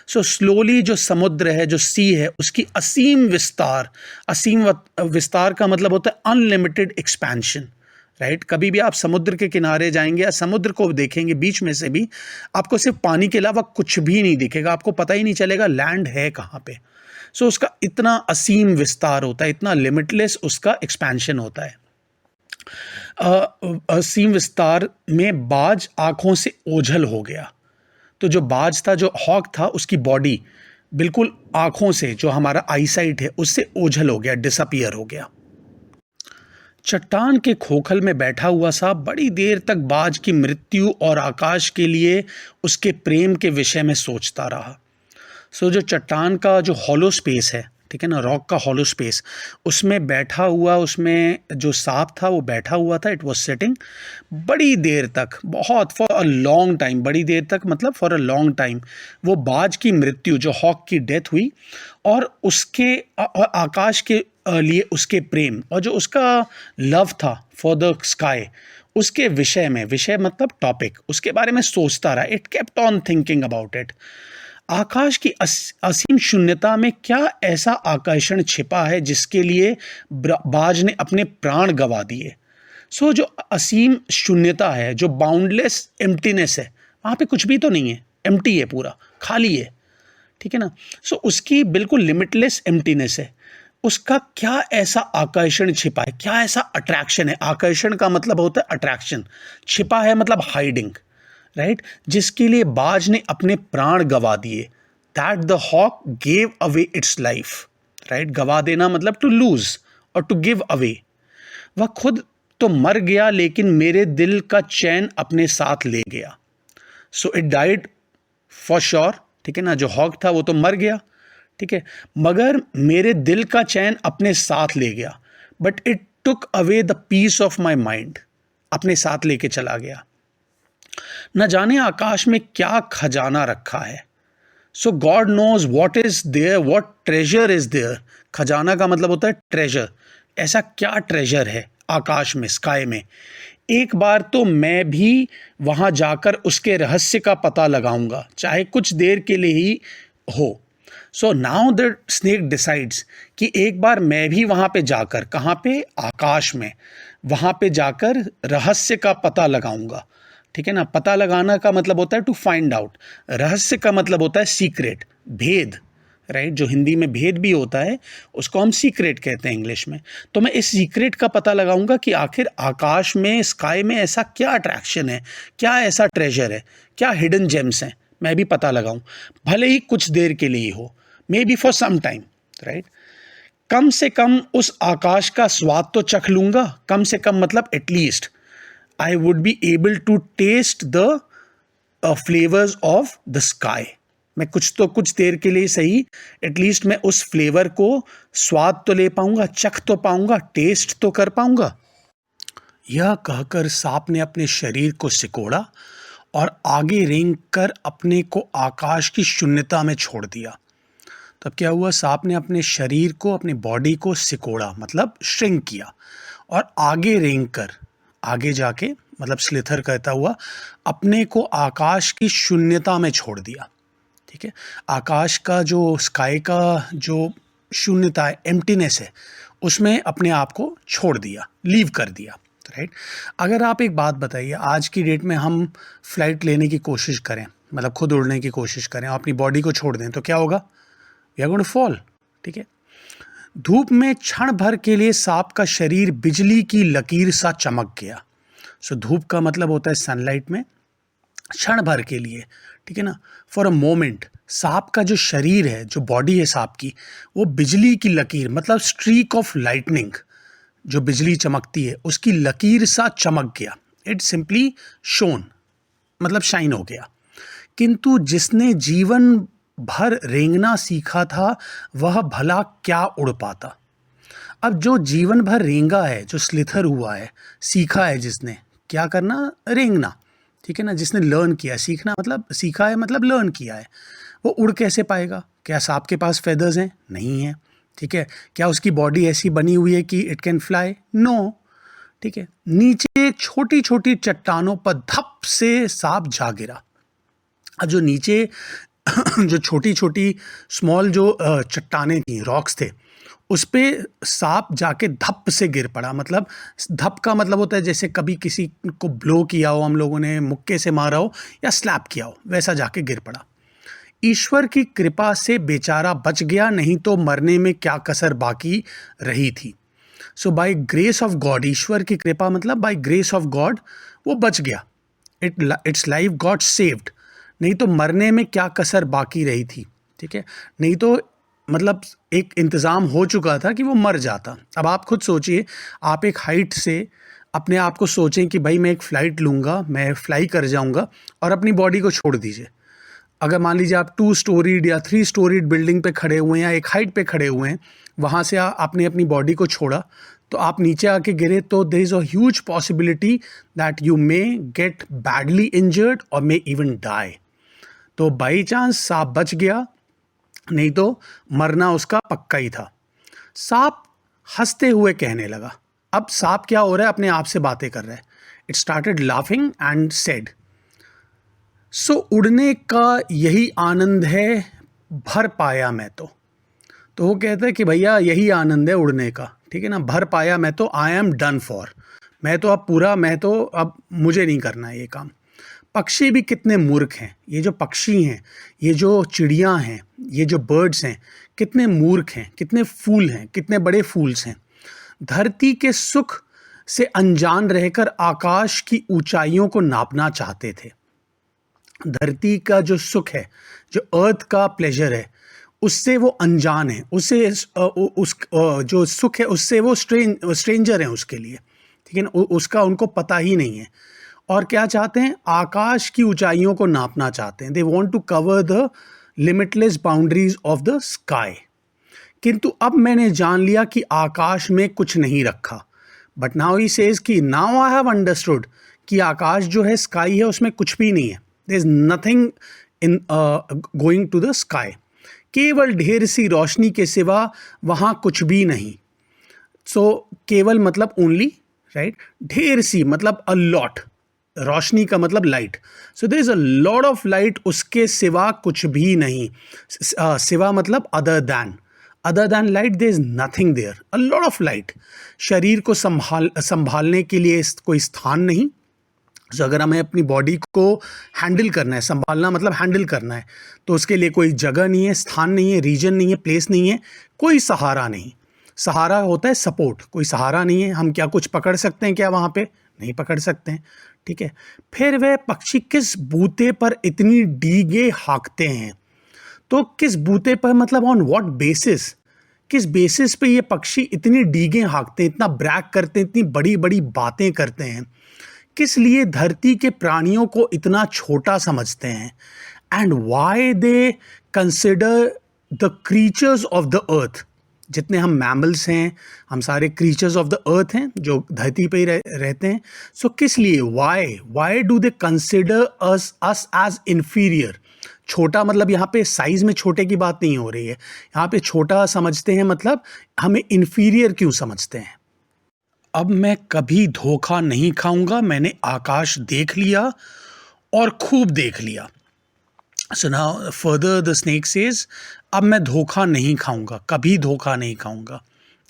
Speaker 1: सो स्लोली जो समुद्र है, जो सी है, उसकी असीम विस्तार, असीम विस्तार का मतलब होता है अनलिमिटेड एक्सपेंशन, राइट। कभी भी आप समुद्र के किनारे जाएंगे या समुद्र को देखेंगे बीच में से भी, आपको सिर्फ पानी के अलावा कुछ भी नहीं दिखेगा, आपको पता ही नहीं चलेगा लैंड है कहाँ पे। सो उसका इतना असीम विस्तार होता है, इतना लिमिटलेस उसका एक्सपेंशन होता है। असीम विस्तार में बाज आंखों से ओझल हो गया। तो जो बाज था, जो हॉक था, उसकी बॉडी बिल्कुल आंखों से, जो हमारा आईसाइट है, उससे ओझल हो गया, डिसअपियर हो गया। चट्टान के खोखल में बैठा हुआ सा बड़ी देर तक बाज की मृत्यु और आकाश के लिए उसके प्रेम के विषय में सोचता रहा। सो जो चट्टान का जो हॉलो स्पेस है, ठीक है ना, रॉक का हॉलो स्पेस, उसमें बैठा हुआ, उसमें जो सांप था वो बैठा हुआ था। इट वाज सिटिंग बड़ी देर तक, बहुत, फॉर अ लॉन्ग टाइम, बड़ी देर तक मतलब फॉर अ लॉन्ग टाइम, वो बाज की मृत्यु, जो हॉक की डेथ हुई, और उसके आकाश के लिए उसके प्रेम, और जो उसका लव था फॉर द स्काई, उसके विषय में, विषय मतलब टॉपिक, उसके बारे में सोचता रहा। It kept on thinking about it. आकाश की असीम शून्यता में क्या ऐसा आकर्षण छिपा है जिसके लिए बाज ने अपने प्राण गंवा दिए। सो जो असीम शून्यता है, जो बाउंडलेस एम्प्टीनेस है, वहाँ पे कुछ भी तो नहीं है, एम्प्टी है, पूरा खाली है, ठीक है ना। सो उसकी बिल्कुल लिमिटलेस एम्प्टीनेस है, उसका क्या ऐसा आकर्षण छिपा है, क्या ऐसा अट्रैक्शन है। आकर्षण का मतलब होता है अट्रैक्शन, छिपा है मतलब हाइडिंग, राइट, जिसके लिए बाज ने अपने प्राण गवा दिए। That the hawk gave away its life, right. गवा देना मतलब टू लूज और टू गिव अवे। वह खुद तो मर गया, लेकिन मेरे दिल का चैन अपने साथ ले गया। So it died for sure, ठीक है ना। जो हॉक था वो तो मर गया, ठीक है, मगर मेरे दिल का चैन अपने साथ ले गया। But it took away the peace of my mind, अपने साथ लेके चला गया। न जाने आकाश में क्या खजाना रखा है। So God knows what is there, what treasure is there. खजाना का मतलब होता है ट्रेजर। ऐसा क्या ट्रेजर है आकाश में, स्काई में। एक बार तो मैं भी वहां जाकर उसके रहस्य का पता लगाऊंगा, चाहे कुछ देर के लिए ही हो। सो नाउ द स्नेक डिसाइड्स कि एक बार मैं भी वहां पे जाकर, कहाँ पे, आकाश में, वहां पे जाकर रहस्य का पता लगाऊंगा, ठीक है ना। पता लगाना का मतलब होता है टू फाइंड आउट, रहस्य का मतलब होता है सीक्रेट, भेद, राइट। जो हिंदी में भेद भी होता है उसको हम सीक्रेट कहते हैं इंग्लिश में। तो मैं इस सीक्रेट का पता लगाऊंगा कि आखिर आकाश में, स्काई में ऐसा क्या अट्रैक्शन है, क्या ऐसा ट्रेजर है, क्या हिडन जेम्स हैं, मैं भी पता लगाऊं, भले ही कुछ देर के लिए हो, maybe for some time, right. कम से कम उस आकाश का स्वाद तो चख लूंगा, कम से कम मतलब at least I would be able to taste the flavours of the sky. मैं कुछ देर के लिए सही, एटलीस्ट मैं उस फ्लेवर को स्वाद तो ले पाऊंगा, चख तो पाऊंगा, टेस्ट तो कर पाऊंगा। यह कहकर सांप ने अपने शरीर को सिकोड़ा और आगे रेंग कर अपने को आकाश की शून्यता में छोड़ दिया। तब क्या हुआ, सांप ने अपने शरीर को, अपनी बॉडी को सिकोड़ा मतलब श्रिंक किया और आगे रेंग कर, आगे जाके मतलब स्लिथर करता हुआ अपने को आकाश की शून्यता में छोड़ दिया। ठीक है, आकाश का जो, स्काई का जो शून्यता है, एम्प्टीनेस है, उसमें अपने आप को छोड़ दिया, लीव कर दिया। राइट। अगर आप एक बात बताइए, आज की डेट में हम फ्लाइट लेने की कोशिश करें, मतलब खुद उड़ने की कोशिश करें, अपनी बॉडी को छोड़ दें, तो क्या होगा? We are going to fall. ठीक है। धूप में क्षण भर के लिए सांप का शरीर बिजली की लकीर सा चमक गया। सो धूप का मतलब होता है सनलाइट में, क्षण भर के लिए, ठीक है ना, फॉर अ मोमेंट सांप का जो शरीर है, जो बॉडी है सांप की, वो बिजली की लकीर मतलब स्ट्रीक ऑफ लाइटनिंग, जो बिजली चमकती है उसकी लकीर सा चमक गया। इट सिंपली शोन मतलब शाइन हो गया। किंतु जिसने जीवन भर रेंगना सीखा था वह भला क्या उड़ पाता। अब जो जीवन भर रेंगा है, जो स्लिथर हुआ है, सीखा है जिसने क्या करना, रेंगना, ठीक है ना, जिसने लर्न किया, सीखना मतलब सीखा है मतलब लर्न किया है, वो उड़ कैसे पाएगा? क्या सांप के पास फेदर्स हैं? नहीं है। ठीक है। क्या उसकी बॉडी ऐसी बनी हुई है कि इट कैन फ्लाई? नो। ठीक है। नीचे छोटी छोटी चट्टानों पर धप से सांप जा गिरा। अब जो नीचे जो छोटी छोटी स्मॉल जो चट्टानें थी, रॉक्स थे, उस पे सांप जाके धप से गिर पड़ा। मतलब धप का मतलब होता है जैसे कभी किसी को ब्लो किया हो, हम लोगों ने मुक्के से मारा हो या स्लैप किया हो, वैसा जाके गिर पड़ा। ईश्वर की कृपा से बेचारा बच गया, नहीं तो मरने में क्या कसर बाकी रही थी। सो बाय ग्रेस ऑफ गॉड, ईश्वर की कृपा मतलब बाय ग्रेस ऑफ गॉड वो बच गया। इट्स लाइफ गॉड सेव्ड, नहीं तो मरने में क्या कसर बाकी रही थी। ठीक है। नहीं तो मतलब एक इंतज़ाम हो चुका था कि वो मर जाता। अब आप खुद सोचिए, आप एक हाइट से अपने आप को सोचें कि भाई मैं एक फ़्लाइट लूँगा, मैं फ्लाई कर जाऊँगा, और अपनी बॉडी को छोड़ दीजिए। अगर मान लीजिए आप 2 स्टोरीड या 3 स्टोरीड बिल्डिंग पे खड़े हुए हैं या एक हाइट पे खड़े हुए हैं, वहाँ से आपने अपनी बॉडी को छोड़ा तो आप नीचे आके गिरे, तो there is a huge possibility that you may get badly injured और मे इवन डाई। तो बाई चांस सांप बच गया, नहीं तो मरना उसका पक्का ही था। सांप हंसते हुए कहने लगा। अब सांप क्या हो रहा है, अपने आप से बातें कर रहा है। It started laughing and said, so उड़ने का यही आनंद है, भर पाया मैं तो। तो वो कहता है कि भैया यही आनंद है उड़ने का, ठीक है ना, भर पाया मैं तो, आई एम डन फॉर, मैं तो अब पूरा, मैं तो अब मुझे नहीं करना है ये काम। पक्षी भी कितने मूर्ख हैं, ये जो पक्षी हैं, ये जो चिड़ियाँ हैं, ये जो बर्ड्स हैं, कितने मूर्ख हैं, कितने फूल हैं, कितने बड़े फूल्स हैं। धरती के सुख से अनजान रहकर आकाश की ऊंचाइयों को नापना चाहते थे। धरती का जो सुख है, जो अर्थ का प्लेजर है, उससे वो अनजान है, उससे उस जो सुख है उससे वो स्ट्रेंजर हैं उसके लिए, ठीक है ना, उसका उनको पता ही नहीं है। और क्या चाहते हैं, आकाश की ऊंचाइयों को नापना चाहते हैं। They want to cover the limitless boundaries of the sky. किंतु अब मैंने जान लिया कि आकाश में कुछ नहीं रखा। बट नाउ ही सेज कि नाउ आई हैव अंडरस्टूड कि आकाश जो है, स्काई है, उसमें कुछ भी नहीं है। There is nothing in going to the sky. केवल ढेर सी रोशनी के सिवा वहाँ कुछ भी नहीं। सो केवल मतलब ओनली, राइट, ढेर सी मतलब अ लॉट, रोशनी का मतलब light. So there is a lot of light, उसके सिवा कुछ भी नहीं। सिवा मतलब other than light, there is nothing there, a lot of light. शरीर को संभालने के लिए कोई स्थान नहीं। सो अगर हमें अपनी बॉडी को हैंडल करना है, संभालना मतलब हैंडल करना है, तो उसके लिए कोई जगह नहीं है, स्थान नहीं है, रीजन नहीं है, प्लेस नहीं है, कोई सहारा नहीं। सहारा होता है सपोर्ट, कोई सहारा नहीं है। हम क्या कुछ पकड़ सकते हैं क्या वहाँ पे? नहीं पकड़ सकते हैं, ठीक है। फिर वह पक्षी किस बूते पर इतनी डीगे हाँकते हैं? तो किस बूते पर मतलब ऑन व्हाट बेसिस, किस बेसिस पे ये पक्षी इतनी डीगे हाँकते हैं, इतना ब्रैग करते हैं, इतनी बड़ी बड़ी बातें करते हैं? किस लिए धरती के प्राणियों को इतना छोटा समझते हैं, and why they consider the creatures of the अर्थ, जितने हम मैमल्स हैं, हम सारे क्रीचर्स ऑफ द अर्थ हैं जो धरती पे ही रहते हैं. सो किस लिए, why do they consider us as inferior. छोटा मतलब यहाँ पे साइज में छोटे की बात नहीं हो रही है, यहाँ पे छोटा समझते हैं मतलब हमें इन्फीरियर क्यों समझते हैं. अब मैं कभी धोखा नहीं खाऊंगा, मैंने आकाश देख लिया और खूब देख लिया. So now further the snake says, अब मैं धोखा नहीं खाऊंगा, कभी धोखा नहीं खाऊंगा.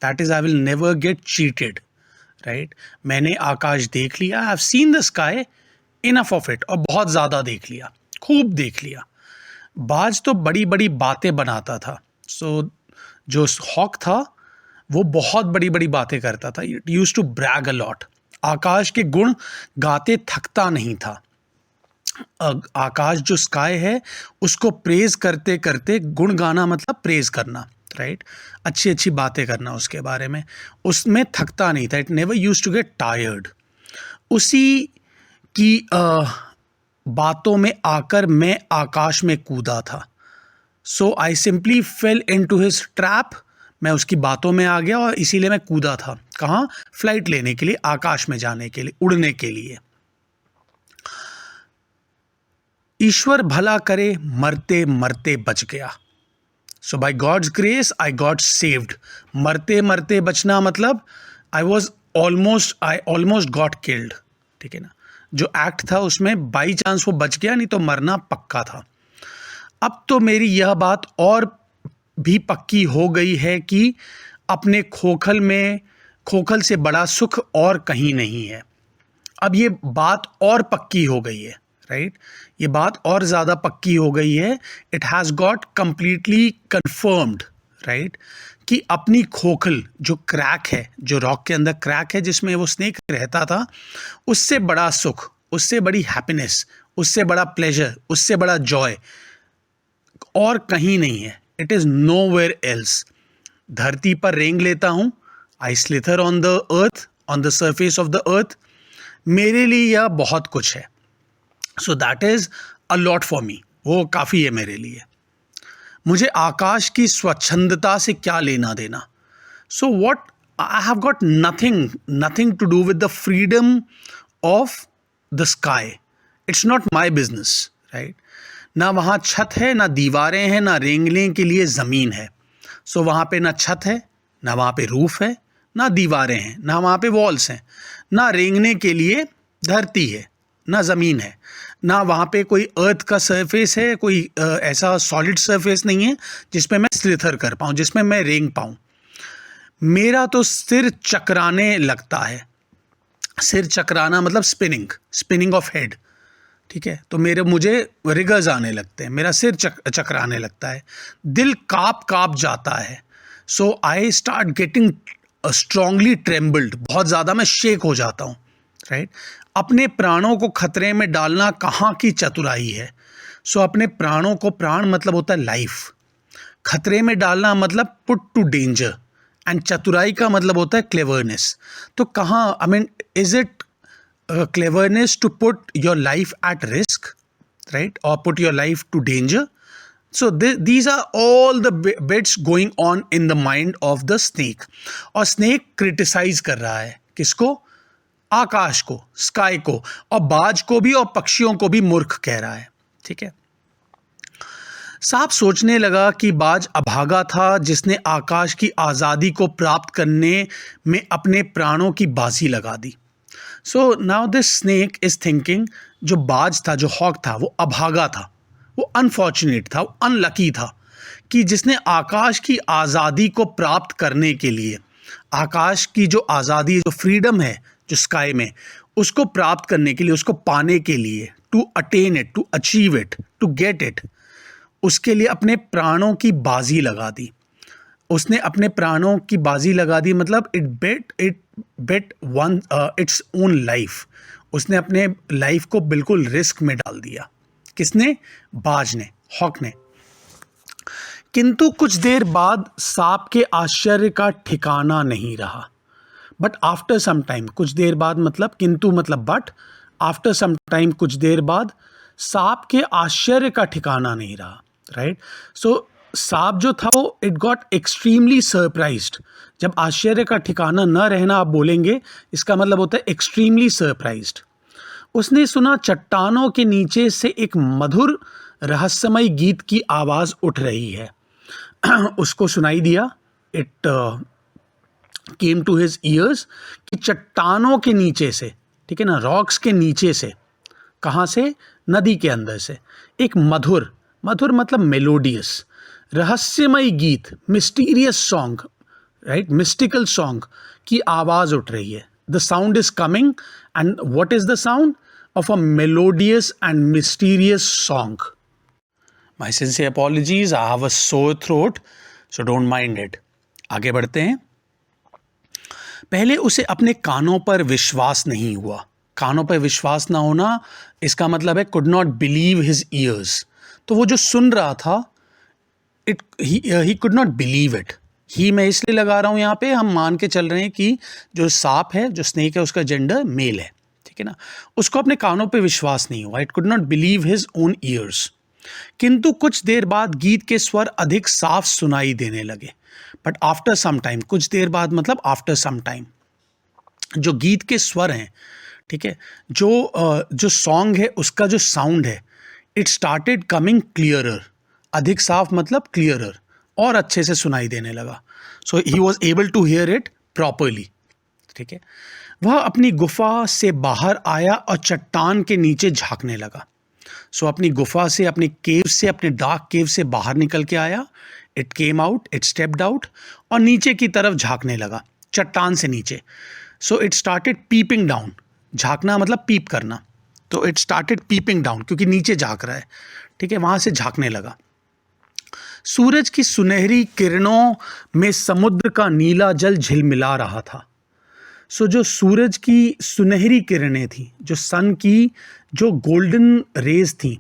Speaker 1: That is I will never get cheated, right. मैंने आकाश देख लिया, I have seen the sky, enough of it, और बहुत ज़्यादा देख लिया, खूब देख लिया. बाज तो बड़ी बड़ी बातें बनाता था. सो जो हॉक था वो बहुत बड़ी बड़ी बातें करता था. It used to brag a lot. आकाश के गुण गाते थकता नहीं था. आकाश जो स्काई है उसको प्रेज करते करते, गुण गाना मतलब प्रेज करना, राइट, अच्छी अच्छी बातें करना उसके बारे में, उसमें थकता नहीं था. It never used to get tired. उसी की बातों में आकर मैं आकाश में कूदा था. So I simply fell into his trap. मैं उसकी बातों में आ गया और इसीलिए मैं कूदा था. कहाँ? फ्लाइट लेने के लिए, आकाश में जाने के लिए, उड़ने के लिए. ईश्वर भला करे, मरते मरते बच गया. So by God's grace I got saved. मरते मरते बचना मतलब आई ऑलमोस्ट गॉट किल्ड. ठीक है ना. जो एक्ट था उसमें बाई चांस वो बच गया, नहीं तो मरना पक्का था. अब तो मेरी यह बात और भी पक्की हो गई है कि अपने खोखल से बड़ा सुख और कहीं नहीं है. अब ये बात और पक्की हो गई है, राइट. ये बात और ज़्यादा पक्की हो गई है. It has got completely confirmed, right, कि अपनी खोखल जो क्रैक है, जो रॉक के अंदर क्रैक है जिसमें वो स्नेक रहता था, उससे बड़ा सुख, उससे बड़ी हैप्पीनेस, उससे बड़ा प्लेजर, उससे बड़ा जॉय और कहीं नहीं है. It is nowhere else. धरती पर रेंग लेता हूँ, I slither on the earth, on the surface of the earth. मेरे लिए यह बहुत कुछ है. So that is a lot for me. वो काफ़ी है मेरे लिए. मुझे आकाश की स्वच्छंदता से क्या लेना देना. So what I have got nothing to do with the freedom of the sky. It's not my business, right. ना वहाँ छत है, ना दीवारें हैं, ना रेंगने के लिए ज़मीन है. सो वहाँ पे ना छत है, ना वहाँ पे रूफ है, ना दीवारें हैं, ना वहाँ पे वॉल्स हैं, ना रेंगने के लिए धरती है, ना ज़मीन है, ना वहाँ पे कोई अर्थ का सरफेस है, कोई ऐसा सॉलिड सरफेस नहीं है जिस पे मैं स्लिथर कर पाऊँ, जिसमें मैं रेंग पाऊँ. मेरा तो सिर चकराने लगता है. सिर चकराना मतलब स्पिनिंग ऑफ हेड. ठीक है. तो मुझे रिगर्स आने लगते हैं, मेरा सिर चकराने लगता है, दिल काँप जाता है. So I start getting strongly trembled. बहुत ज़्यादा मैं शेक हो जाता हूँ, राइट. अपने प्राणों को खतरे में डालना कहाँ की चतुराई है. सो अपने प्राणों को, प्राण मतलब होता है लाइफ, खतरे में डालना मतलब पुट टू डेंजर, एंड चतुराई का मतलब होता है क्लेवरनेस. तो कहाँ, I mean, is it cleverness to put your life at risk, right, or put your life to danger? So these are all the bits going on in the mind of the snake. और snake criticize कर रहा है किसको? आकाश को, sky को, और बाज को भी और पक्षियों को भी मूर्ख कह रहा है. ठीक है. सांप सोचने लगा कि बाज अभागा था जिसने आकाश की आज़ादी को प्राप्त करने में अपने प्राणों की बाजी लगा दी. So now this snake is thinking, जो बाज था, जो हॉक था, वो अभागा था, वो अनफॉर्चुनेट था, वो अनलकी था कि जिसने आकाश की आज़ादी को प्राप्त करने के लिए, आकाश की जो आज़ादी, जो फ्रीडम है जो स्काई में, उसको प्राप्त करने के लिए, उसको पाने के लिए, to attain it, to achieve it, to get it, उसके लिए अपने प्राणों की बाजी लगा दी. उसने अपने प्राणों की बाजी लगा दी मतलब it bet its own life. उसने अपने लाइफ को बिल्कुल रिस्क में डाल दिया. किसने? बाज ने, हॉक ने. किंतु कुछ देर बाद सांप के आश्चर्य का ठिकाना नहीं रहा. बट आफ्टर सम टाइम, कुछ देर बाद मतलब किंतु मतलब बट, आफ्टर सम टाइम, कुछ देर बाद सांप के आश्चर्य का ठिकाना नहीं रहा, राइट. सो सांप जो था वो इट गॉट एक्सट्रीमली सरप्राइज्ड. जब आश्चर्य का ठिकाना न रहना आप बोलेंगे, इसका मतलब होता है एक्सट्रीमली सरप्राइज्ड. उसने सुना चट्टानों के नीचे से एक मधुर रहस्यमय गीत की आवाज़ उठ रही है. उसको सुनाई दिया, it came to his ears, कि चट्टानों के नीचे से, ठीक है ना, रॉक्स के नीचे से, कहाँ से, नदी के अंदर से, एक मधुर, मधुर मतलब मेलोडियस, रहस्यमय गीत, mysterious song, right, mystical song की आवाज़ उठ रही है. The sound is coming, and what is the sound of a melodious and mysterious song. My sincere apologies, I have a sore throat, so don't mind it. आगे बढ़ते हैं. पहले उसे अपने कानों पर विश्वास नहीं हुआ. कानों पर विश्वास ना होना, इसका मतलब है could not believe his ears. तो वो जो सुन रहा था, he could not believe it. ही मैं इसलिए लगा रहा हूँ यहाँ पे, हम मान के चल रहे हैं कि जो सांप है, जो स्नेक है, उसका जेंडर मेल है, ठीक है ना. उसको अपने कानों पे विश्वास नहीं हुआ. It could not believe his own years. किंतु कुछ देर बाद गीत के स्वर अधिक साफ सुनाई देने लगे. बट आफ्टर सम टाइम, कुछ देर बाद मतलब आफ्टर सम टाइम, जो गीत के स्वर हैं, ठीक है, जो सॉन्ग है उसका जो साउंड है, इट स्टार्टेड कमिंग क्लियरर. अधिक साफ मतलब क्लियरर, और अच्छे से सुनाई देने लगा. So he was able to hear it properly, ठीक है. वह अपनी गुफा से बाहर आया और चट्टान के नीचे झांकने लगा. सो अपनी गुफा से, अपनी केव से, अपने डार्क केव से बाहर निकल के आया. It came out, it stepped out, और नीचे की तरफ झांकने लगा, चट्टान से नीचे. So it started peeping down. झांकना मतलब पीप करना. तो इट स्टार्टेड पीपिंग डाउन, क्योंकि नीचे झांक रहा है, ठीक है, वहाँ से झांकने लगा. सूरज की सुनहरी किरणों में समुद्र का नीला जल झिलमिला रहा था. सो जो सूरज की सुनहरी किरणें थी, जो सन की जो गोल्डन रेज थी,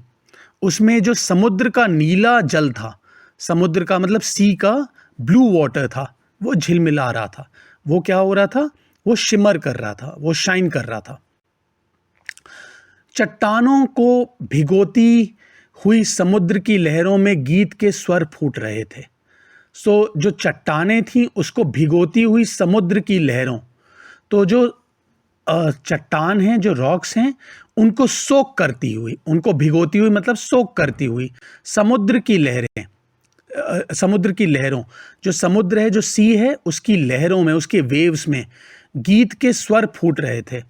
Speaker 1: उसमें जो समुद्र का नीला जल था, समुद्र का मतलब सी का ब्लू वाटर था, वो झिलमिला रहा था. वो क्या हो रहा था, वो शिमर कर रहा था, वो शाइन कर रहा था. चट्टानों को भिगोती हुई समुद्र की लहरों में गीत के स्वर फूट रहे थे. सो जो चट्टानें थीं उसको भिगोती हुई समुद्र की लहरों, तो जो चट्टान हैं, जो रॉक्स हैं, उनको सोक करती हुई, उनको भिगोती हुई मतलब सोक करती हुई समुद्र की लहरें, समुद्र की लहरों, जो समुद्र है, जो सी है, उसकी लहरों में, उसके वेव्स में गीत के स्वर फूट रहे थे.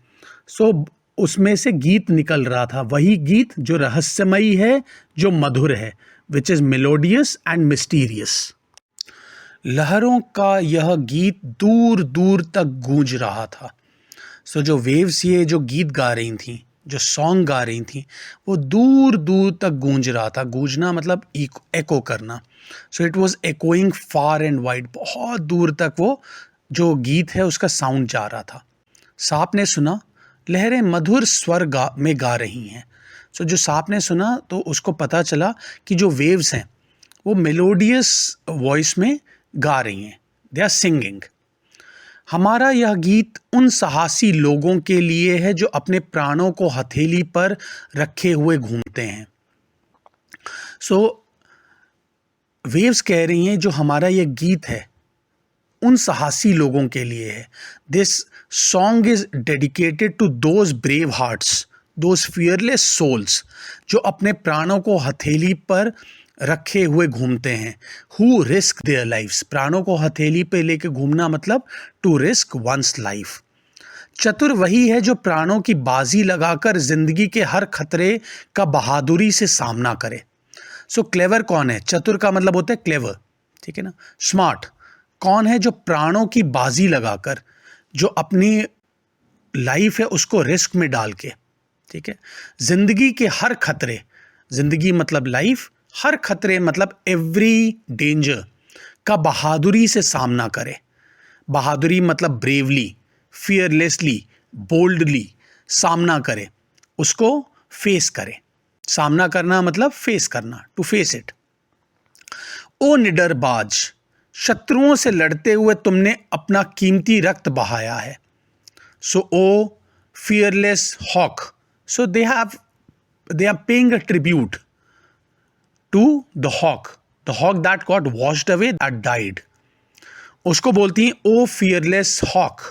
Speaker 1: सो उसमें से गीत निकल रहा था, वही गीत जो रहस्यमयी है, जो मधुर है, which is melodious and mysterious. लहरों का यह गीत दूर दूर तक गूंज रहा था. सो जो वेव्स, ये जो गीत गा रही थी, जो सॉन्ग गा रही थी, वो दूर दूर तक गूंज रहा था. गूंजना मतलब एको करना. सो it was echoing far and wide. बहुत दूर तक वो जो गीत है उसका साउंड जा रहा था. सांप ने सुना, लहरें मधुर स्वर में गा रही हैं. सो जो सांप ने सुना तो उसको पता चला कि जो वेव्स हैं वो मेलोडियस वॉइस में गा रही हैं. They are singing. हमारा यह गीत उन साहसी लोगों के लिए है जो अपने प्राणों को हथेली पर रखे हुए घूमते हैं. सो वेव्स कह रही हैं जो हमारा यह गीत है उन साहसी लोगों के लिए है. This song is dedicated to those brave hearts, those fearless souls, जो अपने प्राणों को हथेली पर रखे हुए घूमते हैं. Who risk their lives. प्राणों को हथेली पे लेके घूमना मतलब टू रिस्क वंस लाइफ. चतुर वही है जो प्राणों की बाजी लगाकर जिंदगी के हर खतरे का बहादुरी से सामना करे. सो क्लेवर कौन है? चतुर का मतलब होता है क्लेवर, ठीक है ना, स्मार्ट. कौन है जो प्राणों की बाजी लगाकर, जो अपनी लाइफ है उसको रिस्क में डाल के, ठीक है, जिंदगी के हर खतरे, जिंदगी मतलब लाइफ, हर खतरे मतलब एवरी डेंजर का बहादुरी से सामना करे. बहादुरी मतलब ब्रेवली, फियरलेसली, बोल्डली सामना करे, उसको फेस करे. सामना करना मतलब फेस करना, टू फेस इट. ओ निडरबाज, शत्रुओं से लड़ते हुए तुमने अपना कीमती रक्त बहाया है. So O fearless hawk, So they are paying a tribute to the hawk that got washed away, that died. उसको बोलती हैं ओ फियरलेस हॉक।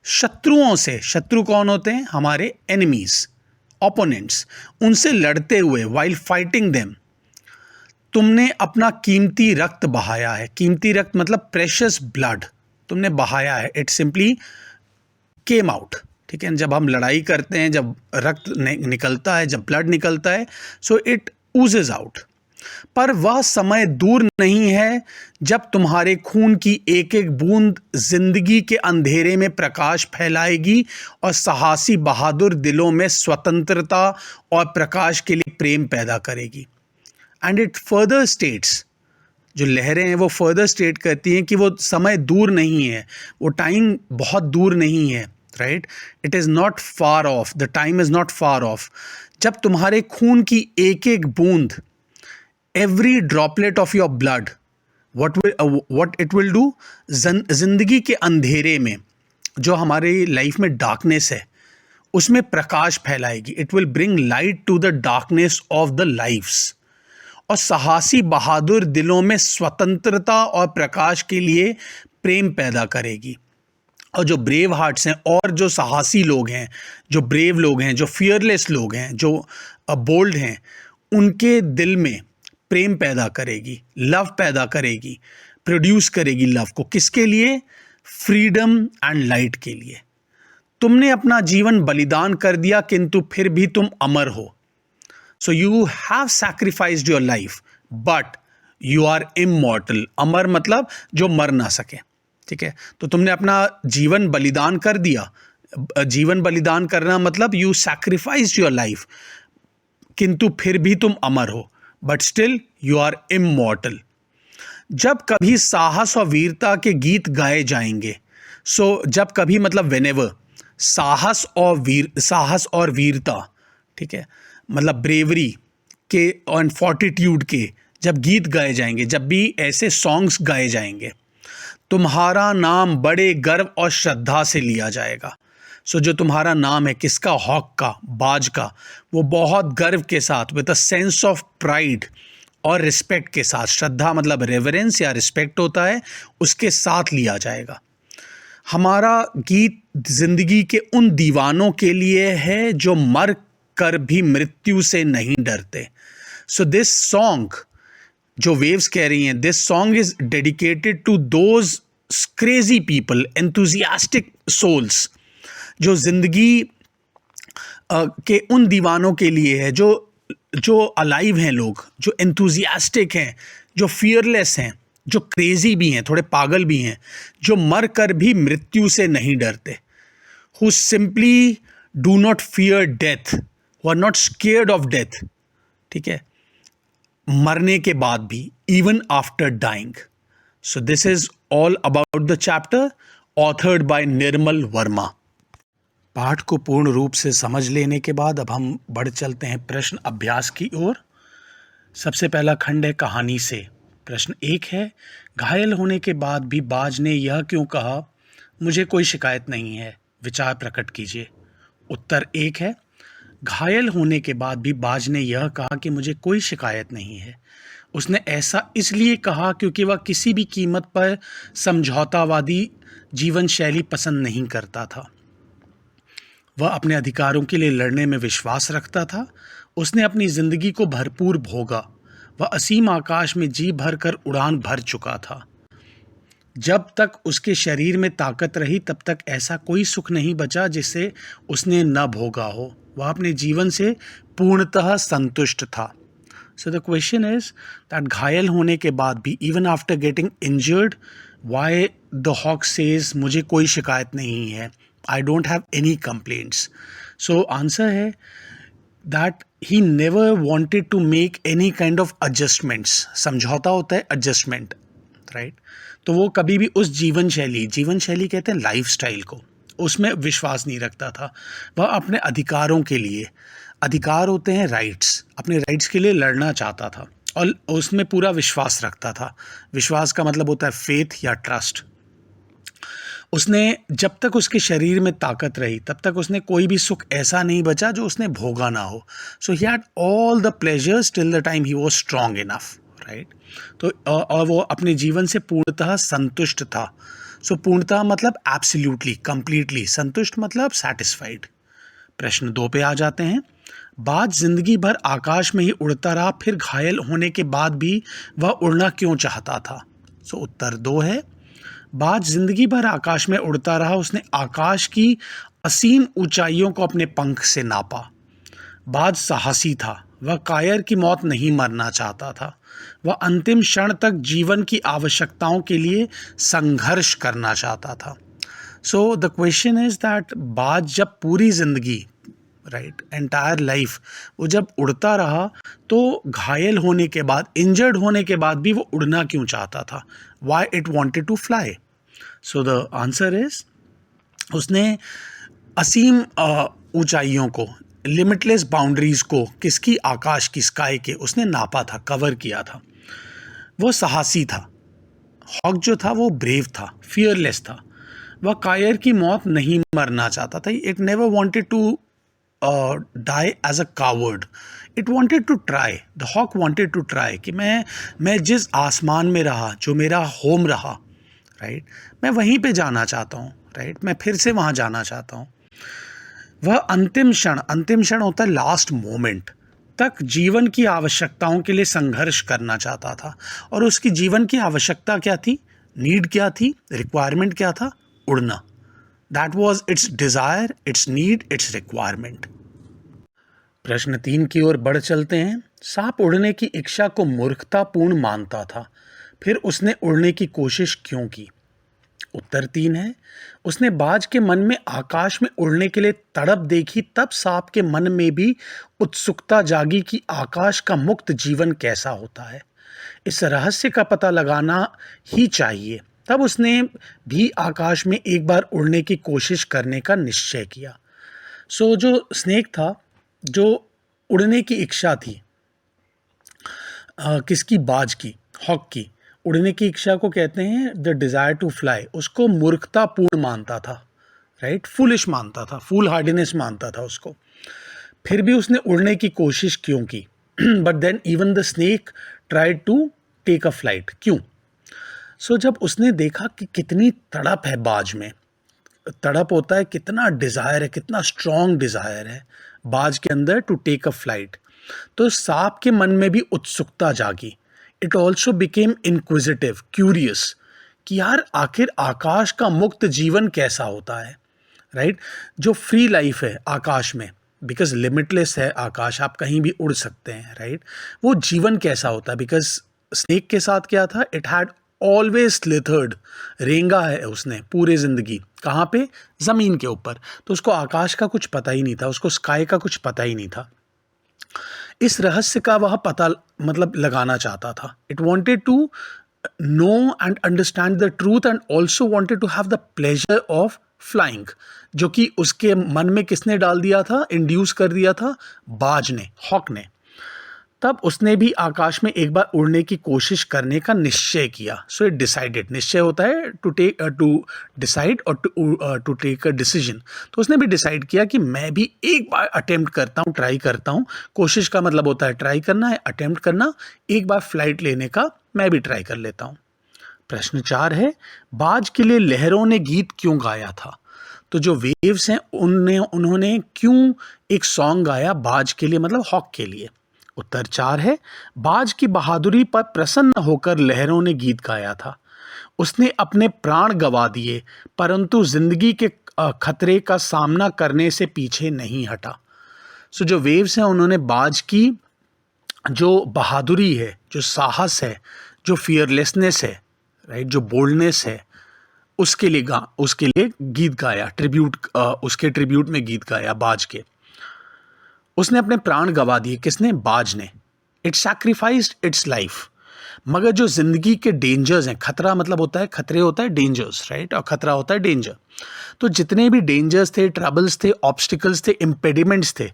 Speaker 1: शत्रुओं से, शत्रु कौन होते हैं? हमारे एनिमीज, ओपोनेंट्स, उनसे लड़ते हुए, वाइल फाइटिंग देम, तुमने अपना कीमती रक्त बहाया है। कीमती रक्त मतलब प्रेशियस ब्लड तुमने बहाया है। इट सिंपली केम आउट, ठीक है। जब हम लड़ाई करते हैं, जब रक्त निकलता है, जब ब्लड निकलता है, सो इट ऊजेज आउट। पर वह समय दूर नहीं है जब तुम्हारे खून की एक एक बूंद जिंदगी के अंधेरे में प्रकाश फैलाएगी और साहसी बहादुर दिलों में स्वतंत्रता और प्रकाश के लिए प्रेम पैदा करेगी। एंड इट फर्दर स्टेट्स, जो लहरें हैं वो फर्दर स्टेट करती हैं कि वो समय दूर नहीं है, वो टाइम बहुत दूर नहीं है, right. It is not far of, the time is not far off, जब तुम्हारे खून की एक एक बूंद, every droplet of your blood, what it will do, जिंदगी के अंधेरे में, जो हमारी लाइफ में डार्कनेस है, उसमें प्रकाश फैलाएगी। It will bring light to the darkness of the lifes, और साहसी बहादुर दिलों में स्वतंत्रता और प्रकाश के लिए प्रेम पैदा करेगी। और जो ब्रेव हार्ट्स हैं, और जो साहसी लोग हैं, जो ब्रेव लोग हैं, जो फियरलेस लोग हैं, जो बोल्ड हैं, उनके दिल में प्रेम पैदा करेगी, लव पैदा करेगी, प्रोड्यूस करेगी लव को। किसके लिए? फ्रीडम एंड लाइट के लिए। तुमने अपना जीवन बलिदान कर दिया, किंतु फिर भी तुम अमर हो। So you have sacrificed your life but you are immortal. अमर मतलब जो मर ना सके, ठीक है। तो तुमने अपना जीवन बलिदान कर दिया। जीवन बलिदान करना मतलब यू सैक्रिफाइस्ड योर लाइफ, किंतु फिर भी तुम अमर हो, but still you are immortal. जब कभी साहस और वीरता के गीत गाए जाएंगे, सो जब कभी मतलब व्हेनेवर, साहस और वीरता, ठीक है, मतलब ब्रेवरी के और फोर्टिट्यूड के जब गीत गाए जाएंगे, जब भी ऐसे सॉन्ग्स गाए जाएंगे, तुम्हारा नाम बड़े गर्व और श्रद्धा से लिया जाएगा। सो जो तुम्हारा नाम है, किसका? हॉक का, बाज का, वो बहुत गर्व के साथ, with a sense of pride और रिस्पेक्ट के साथ, श्रद्धा मतलब रेवरेंस या रिस्पेक्ट होता है, उसके साथ लिया जाएगा। हमारा गीत जिंदगी के उन दीवानों के लिए है जो मर कर भी मृत्यु से नहीं डरते। सो दिस सॉन्ग, जो वेव्स कह रही हैं, this song is dedicated to those crazy people, enthusiastic souls, जो जिंदगी के उन दीवानों के लिए है, जो अलाइव हैं लोग, जो एंथुजियास्टिक हैं, जो फियरलेस हैं, जो क्रेजी भी हैं, थोड़े पागल भी हैं, जो मर कर भी मृत्यु से नहीं डरते। Who simply do not fear death, who are not scared of death, ठीक है, मरने के बाद भी, even after dying. So this is all about the chapter authored by Nirmal Verma. पाठ को पूर्ण रूप से समझ लेने के बाद अब हम बढ़ चलते हैं प्रश्न अभ्यास की ओर। सबसे पहला खंड है कहानी से। प्रश्न 1 है, घायल होने के बाद भी बाज ने यह क्यों कहा, मुझे कोई शिकायत नहीं है, विचार प्रकट कीजिए। उत्तर 1 है, घायल होने के बाद भी बाज ने यह कहा कि मुझे कोई शिकायत नहीं है। उसने ऐसा इसलिए कहा क्योंकि वह किसी भी कीमत पर समझौतावादी जीवन शैली पसंद नहीं करता था। वह अपने अधिकारों के लिए लड़ने में विश्वास रखता था। उसने अपनी जिंदगी को भरपूर भोगा। वह असीम आकाश में जी भर कर उड़ान भर चुका था। जब तक उसके शरीर में ताकत रही तब तक ऐसा कोई सुख नहीं बचा जिसे उसने न भोगा हो। वह अपने जीवन से पूर्णतः संतुष्ट था। So the question is that घायल होने के बाद भी, even after getting injured, why the hawk says मुझे कोई शिकायत नहीं है, I don't have any complaints. So answer है that he never wanted to make any kind of adjustments. समझौता होता है adjustment, right? तो वो कभी भी उस जीवन शैली कहते हैं लाइफस्टाइल को, उसमें विश्वास नहीं रखता था। वह अपने अधिकारों के लिए, अधिकार होते हैं राइट्स, अपने राइट्स के लिए लड़ना चाहता था और उसमें पूरा विश्वास रखता था। विश्वास का मतलब होता है फेथ या ट्रस्ट। उसने जब तक उसके शरीर में ताकत रही तब तक उसने कोई भी सुख ऐसा नहीं बचा जो उसने भोगा ना हो. So he had all the pleasures till the time he was strong enough, right. तो और वो अपने जीवन से पूर्णतः संतुष्ट था. सो पूर्णतः मतलब एब्सोल्युटली, कंप्लीटली. संतुष्ट मतलब सेटिस्फाइड. प्रश्न 2 पे आ जाते हैं. बाज जिंदगी भर आकाश में ही उड़ता रहा, फिर घायल होने के बाद भी वह उड़ना क्यों चाहता था? सो उत्तर 2 है. बाज जिंदगी भर आकाश में उड़ता रहा, उसने आकाश की असीम ऊंचाइयों को अपने पंख से नापा. बाज साहसी था, वह कायर की मौत नहीं मरना चाहता था. वह अंतिम क्षण तक जीवन की आवश्यकताओं के लिए संघर्ष करना चाहता था. So the question is that बाज जब पूरी जिंदगी, राइट, एंटायर लाइफ वो जब उड़ता रहा तो घायल होने के बाद, इंजर्ड होने के बाद भी वो उड़ना क्यों चाहता था? Why it wanted to fly? So the answer is, उसने असीम ऊंचाइयों को, लिमिटलेस बाउंड्रीज को, किसकी? आकाश की, स्काई के, उसने नापा था, कवर किया था. वो साहसी था. हॉक जो था वो ब्रेव था, फियरलेस था. वह कायर की मौत नहीं मरना चाहता था. It never wanted to die as a coward. It wanted to try. The hawk wanted to try कि मैं जिस आसमान में रहा, जो मेरा होम रहा, राइट, मैं वहीं पे जाना चाहता हूँ, राइट, मैं फिर से वहाँ जाना चाहता हूँ. वह अंतिम क्षण होता है लास्ट मोमेंट तक जीवन की आवश्यकताओं के लिए संघर्ष करना चाहता था. और उसकी जीवन की आवश्यकता क्या थी? नीड क्या थी? रिक्वायरमेंट क्या था? उड़ना. That was its desire, its need, its requirement. प्रश्न 3 की ओर बढ़ चलते हैं. सांप उड़ने की इच्छा को मूर्खतापूर्ण मानता था, फिर उसने उड़ने की कोशिश क्यों की? उत्तर 3 है. उसने बाज के मन में आकाश में उड़ने के लिए तड़प देखी, तब सांप के मन में भी उत्सुकता जागी कि आकाश का मुक्त जीवन कैसा होता है. इस रहस्य का पता लगाना ही चाहिए. तब उसने भी आकाश में एक बार उड़ने की कोशिश करने का निश्चय किया. सो जो स्नेक था, जो उड़ने की इच्छा थी, किसकी? बाज की, हॉक की. उड़ने की इच्छा को कहते हैं द डिज़ायर टू फ्लाई. उसको मूर्खतापूर्ण मानता था, राइट, फूलिश मानता था, फूल हार्डिनेस मानता था उसको. फिर भी उसने उड़ने की कोशिश क्यों की? But then even the snake tried to take a flight. क्यों? सो जब उसने देखा कि कितनी तड़प है बाज में, तड़प होता है, कितना डिज़ायर है, कितना स्ट्रॉन्ग डिज़ायर है बाज के अंदर टू टेक अ फ्लाइट, तो सांप के मन में भी उत्सुकता जागी. It also became inquisitive, curious, कि यार आखिर आकाश का मुक्त जीवन कैसा होता है, राइट, जो फ्री लाइफ है आकाश में, बिकॉज लिमिटलेस है आकाश, आप कहीं भी उड़ सकते हैं, राइट. वो जीवन कैसा होता है? बिकॉज स्नेक के साथ क्या था? इट हैड ऑलवेज स्लिथर्ड, रेंगा है उसने पूरे जिंदगी. कहाँ पे? ज़मीन के ऊपर. तो उसको आकाश का कुछ पता ही नहीं था, उसको स्काई का कुछ पता ही नहीं था. इस रहस्य का वह पता मतलब लगाना चाहता था. It wanted to know and understand the truth and also wanted to have the pleasure of flying, जो कि उसके मन में किसने डाल दिया था, इंड्यूस कर दिया था? बाज ने, हॉक ने. तब उसने भी आकाश में एक बार उड़ने की कोशिश करने का निश्चय किया. सो इट डिसाइडेड, निश्चय होता है टू डिसाइड और टू टेक अ डिसीजन. तो उसने भी डिसाइड किया कि मैं भी एक बार अटेम्प्ट करता हूँ, ट्राई करता हूँ. कोशिश का मतलब होता है ट्राई करना है, अटेम्प्ट करना. एक बार फ्लाइट लेने का मैं भी ट्राई कर लेता हूँ. प्रश्न 4 है, बाज के लिए लहरों ने गीत क्यों गाया था? तो जो वेव्स हैं उन्होंने क्यों एक सॉन्ग गाया बाज के लिए, मतलब हॉक के लिए? उत्तर 4 है, बाज की बहादुरी पर प्रसन्न होकर लहरों ने गीत गाया था. उसने अपने प्राण गंवा दिए परंतु जिंदगी के खतरे का सामना करने से पीछे नहीं हटा. सो जो वेव्स हैं उन्होंने बाज की जो बहादुरी है, जो साहस है, जो फियरलेसनेस है, राइट, जो बोल्डनेस है, उसके लिए गीत गाया, उसके ट्रिब्यूट में गीत गाया बाज के. उसने अपने प्राण गंवा दिए. किसने? बाज ने. It sacrificed it's life. मगर जो जिंदगी के डेंजर्स हैं, खतरा मतलब होता है, खतरे होता है डेंजर्स, राइट, और खतरा होता है डेंजर. तो जितने भी डेंजर्स थे, ट्रबल्स थे, ऑब्स्टिकल्स थे, इम्पेडिमेंट्स थे,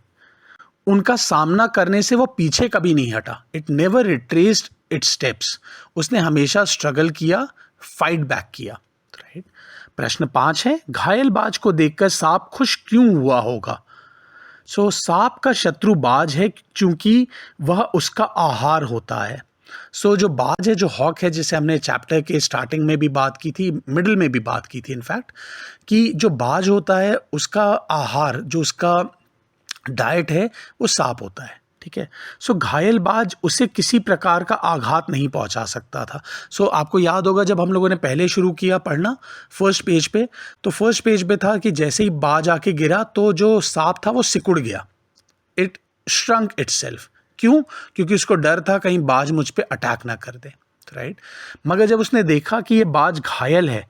Speaker 1: उनका सामना करने से वो पीछे कभी नहीं हटा. It never retraced its steps. उसने हमेशा स्ट्रगल किया, फाइट बैक किया, राइट. प्रश्न 5 है, घायल बाज को देखकर सांप खुश क्यों हुआ होगा? सांप का शत्रु बाज है क्योंकि वह उसका आहार होता है। जो बाज है, जो हॉक है, जिसे हमने चैप्टर के स्टार्टिंग में भी बात की थी, मिडिल में भी बात की थी इनफैक्ट, कि जो बाज होता है उसका आहार, जो उसका डाइट है, वो सांप होता है। ठीक है। घायल बाज उसे किसी प्रकार का आघात नहीं पहुंचा सकता था। आपको याद होगा जब हम लोगों ने पहले शुरू किया पढ़ना फर्स्ट पेज पे, तो फर्स्ट पेज पे था कि जैसे ही बाज आके गिरा तो जो सांप था वो सिकुड़ गया, इट श्रंक इटसेल्फ। क्यों? क्योंकि उसको डर था कहीं बाज मुझ पे अटैक ना कर दे, राइट। मगर जब उसने देखा कि ये बाज घायल है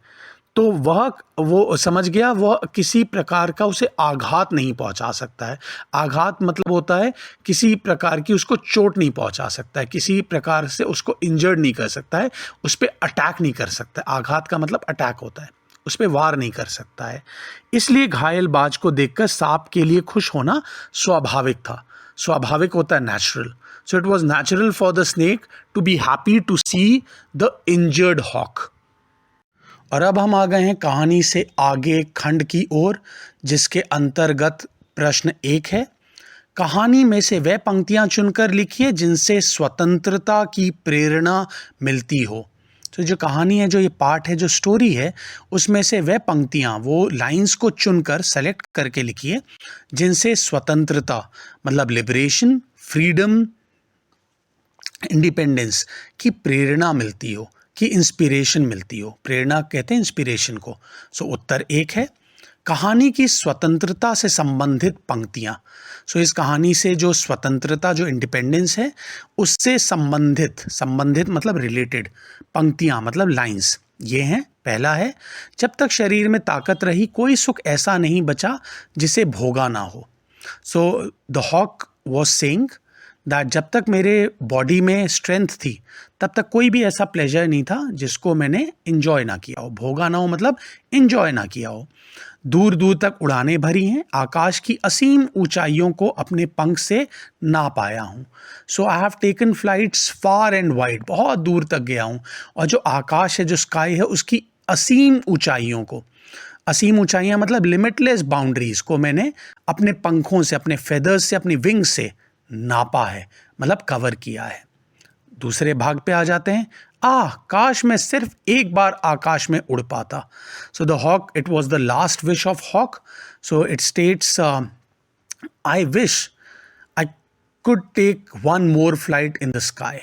Speaker 1: तो वो समझ गया वह किसी प्रकार का उसे आघात नहीं पहुंचा सकता है। आघात मतलब होता है किसी प्रकार की उसको चोट नहीं पहुंचा सकता है, किसी प्रकार से उसको इंजर्ड नहीं कर सकता है, उस पर अटैक नहीं कर सकता है। आघात का मतलब अटैक होता है, उस पर वार नहीं कर सकता है। इसलिए घायल बाज को देखकर सांप के लिए खुश होना स्वाभाविक था। स्वाभाविक होता है natural. So it was natural for the snake to be happy to see the injured hawk. और अब हम आ गए हैं कहानी से आगे खंड की ओर, जिसके अंतर्गत प्रश्न 1 है, कहानी में से वह पंक्तियां चुनकर लिखिए जिनसे स्वतंत्रता की प्रेरणा मिलती हो। तो जो कहानी है, जो ये पार्ट है, जो स्टोरी है, उसमें से वह पंक्तियां, वो लाइंस को चुनकर सेलेक्ट करके लिखिए जिनसे स्वतंत्रता मतलब लिबरेशन, फ्रीडम, इंडिपेंडेंस की प्रेरणा मिलती हो, की इंस्पिरेशन मिलती हो। प्रेरणा कहते हैं इंस्पिरेशन को। उत्तर 1 है, कहानी की स्वतंत्रता से संबंधित पंक्तियां। इस कहानी से जो स्वतंत्रता, जो इंडिपेंडेंस है, उससे संबंधित मतलब रिलेटेड पंक्तियां मतलब लाइंस ये हैं। पहला है, जब तक शरीर में ताकत रही कोई सुख ऐसा नहीं बचा जिसे भोगा ना हो। The hawk was saying that जब तक मेरे बॉडी में स्ट्रेंथ थी तब तक कोई भी ऐसा प्लेजर नहीं था जिसको मैंने इंजॉय ना किया हो। भोगा ना हो मतलब इंजॉय ना किया हो। दूर दूर तक उड़ानें भरी हैं, आकाश की असीम ऊंचाइयों को अपने पंख से ना पाया हूँ। I have taken flights far and wide, बहुत दूर तक गया हूँ। और जो आकाश है, जो स्काई है, उसकी असीम ऊंचाइयों को, असीम ऊंचाइयाँ मतलब लिमिटलेस बाउंड्रीज को मैंने अपने पंखों से, अपने फेदर्स से, अपनी विंग से नापा है, मतलब कवर किया है। दूसरे भाग पे आ जाते हैं। काश मैं सिर्फ एक बार आकाश में उड़ पाता। The hawk, it was the last wish of hawk. It states, I wish I could take one more flight in the sky.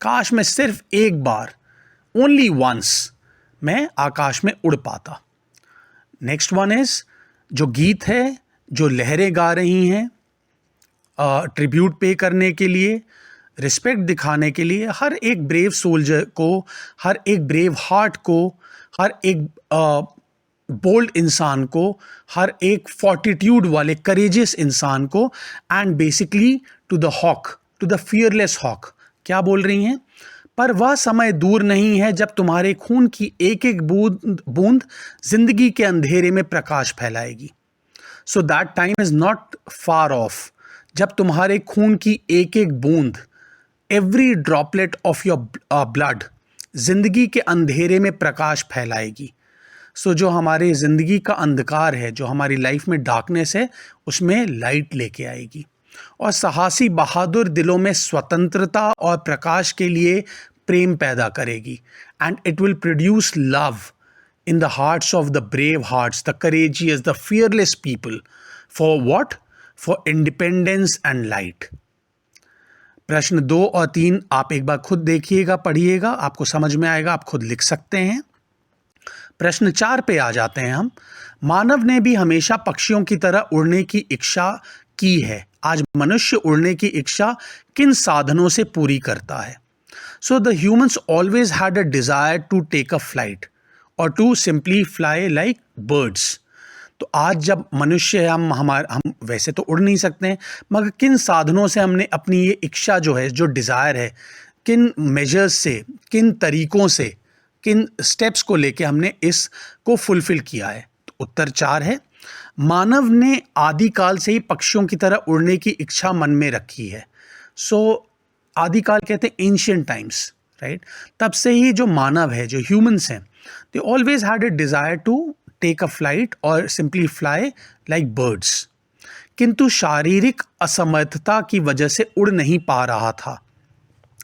Speaker 1: काश मैं सिर्फ एक बार, ओनली वंस, मैं आकाश में उड़ पाता। नेक्स्ट वन इज, जो गीत है, जो लहरें गा रही हैं ट्रिब्यूट पे करने के लिए, रिस्पेक्ट दिखाने के लिए, हर एक ब्रेव सोल्जर को, हर एक ब्रेव हार्ट को, हर एक बोल्ड इंसान को, हर एक फोर्टिट्यूड वाले करेजियस इंसान को, and basically to the hawk, to the fearless hawk. क्या बोल रही हैं? पर वह समय दूर नहीं है जब तुम्हारे खून की एक एक बूंद जिंदगी के अंधेरे में प्रकाश फैलाएगी। That time is not far off, जब तुम्हारे खून की एक एक बूंद, every droplet of your blood, जिंदगी के अंधेरे में प्रकाश फैलाएगी। जो हमारे जिंदगी का अंधकार है, जो हमारी लाइफ में डार्कनेस है, उसमें लाइट लेके आएगी। और साहसी बहादुर दिलों में स्वतंत्रता और प्रकाश के लिए प्रेम पैदा करेगी। And it will produce love in the hearts of the brave hearts, the courageous, the fearless people. For what? For independence and light. प्रश्न 2 और 3 आप एक बार खुद देखिएगा, पढ़िएगा, आपको समझ में आएगा, आप खुद लिख सकते हैं। प्रश्न 4 पे आ जाते हैं हम। मानव ने भी हमेशा पक्षियों की तरह उड़ने की इच्छा की है। आज मनुष्य उड़ने की इच्छा किन साधनों से पूरी करता है? The humans always had a desire to take a flight और to simply fly like birds. तो आज जब मनुष्य है, हम वैसे तो उड़ नहीं सकते हैं, मगर किन साधनों से हमने अपनी ये इच्छा जो है, जो डिज़ायर है, किन मेजर्स से, किन तरीकों से, किन स्टेप्स को लेके हमने इसको फुलफिल किया है? तो उत्तर 4 है, मानव ने आदिकाल से ही पक्षियों की तरह उड़ने की इच्छा मन में रखी है। आदिकाल कहते हैं एंशिएंट टाइम्स, राइट? तब से ही जो मानव है, जो ह्यूमंस हैं, They always had a desire to take a flight or simply fly like birds. किंतु शारीरिक असमर्थता की वजह से उड़ नहीं पा रहा था.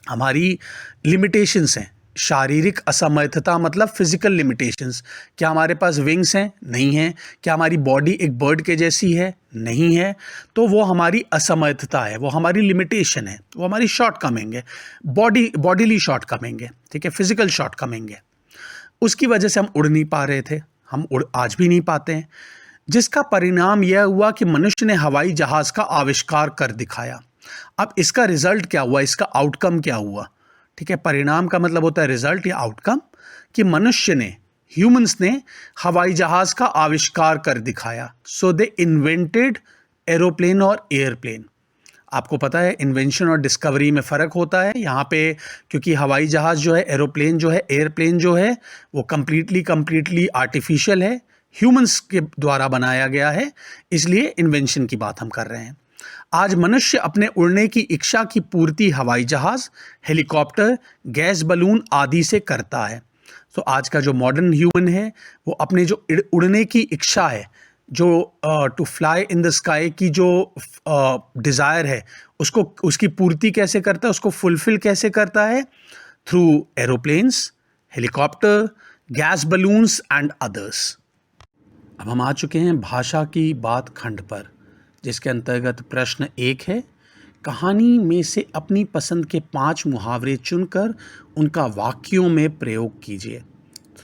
Speaker 1: हमारी लिमिटेशंस हैं. शारीरिक असमर्थता मतलब फिजिकल लिमिटेशंस. क्या हमारे पास विंग्स हैं? नहीं हैं. क्या हमारी बॉडी एक बर्ड के जैसी है? नहीं है. तो वो हमारी असमर्थता है, वो हमारी लिमिटेशन है, वो हमारी शॉर्ट कमिंग है, बॉडीली शॉर्ट कमिंग है. ठीक है, फिजिकल शॉर्ट कमिंग है. उसकी वजह से हम उड़ नहीं पा रहे थे. हम आज भी नहीं पाते हैं, जिसका परिणाम यह हुआ कि मनुष्य ने हवाई जहाज का आविष्कार कर दिखाया. अब इसका रिजल्ट क्या हुआ, इसका आउटकम क्या हुआ? ठीक है, परिणाम का मतलब होता है रिजल्ट या आउटकम, कि मनुष्य ने, ह्यूमंस ने हवाई जहाज का आविष्कार कर दिखाया. सो दे इन्वेंटेड एरोप्लेन और एयरप्लेन. आपको पता है इन्वेंशन और डिस्कवरी में फ़र्क होता है यहाँ पे, क्योंकि हवाई जहाज़ जो है, एरोप्लेन जो है, एयरप्लेन जो है, वो कम्प्लीटली आर्टिफिशियल है, ह्यूमंस के द्वारा बनाया गया है, इसलिए इन्वेंशन की बात हम कर रहे हैं. आज मनुष्य अपने उड़ने की इच्छा की पूर्ति हवाई जहाज़, हेलीकॉप्टर, गैस बलून आदि से करता है. तो आज का जो मॉडर्न ह्यूमन है वो अपने जो उड़ने की इच्छा है, जो to fly in the sky की जो डिज़ायर है, उसकी पूर्ति कैसे करता है, उसको फुलफिल कैसे करता है? Through aeroplanes, helicopter, gas balloons and others. अब हम आ चुके हैं भाषा की बात खंड पर, जिसके अंतर्गत प्रश्न 1 है, कहानी में से अपनी पसंद के 5 मुहावरे चुनकर उनका वाक्यों में प्रयोग कीजिए.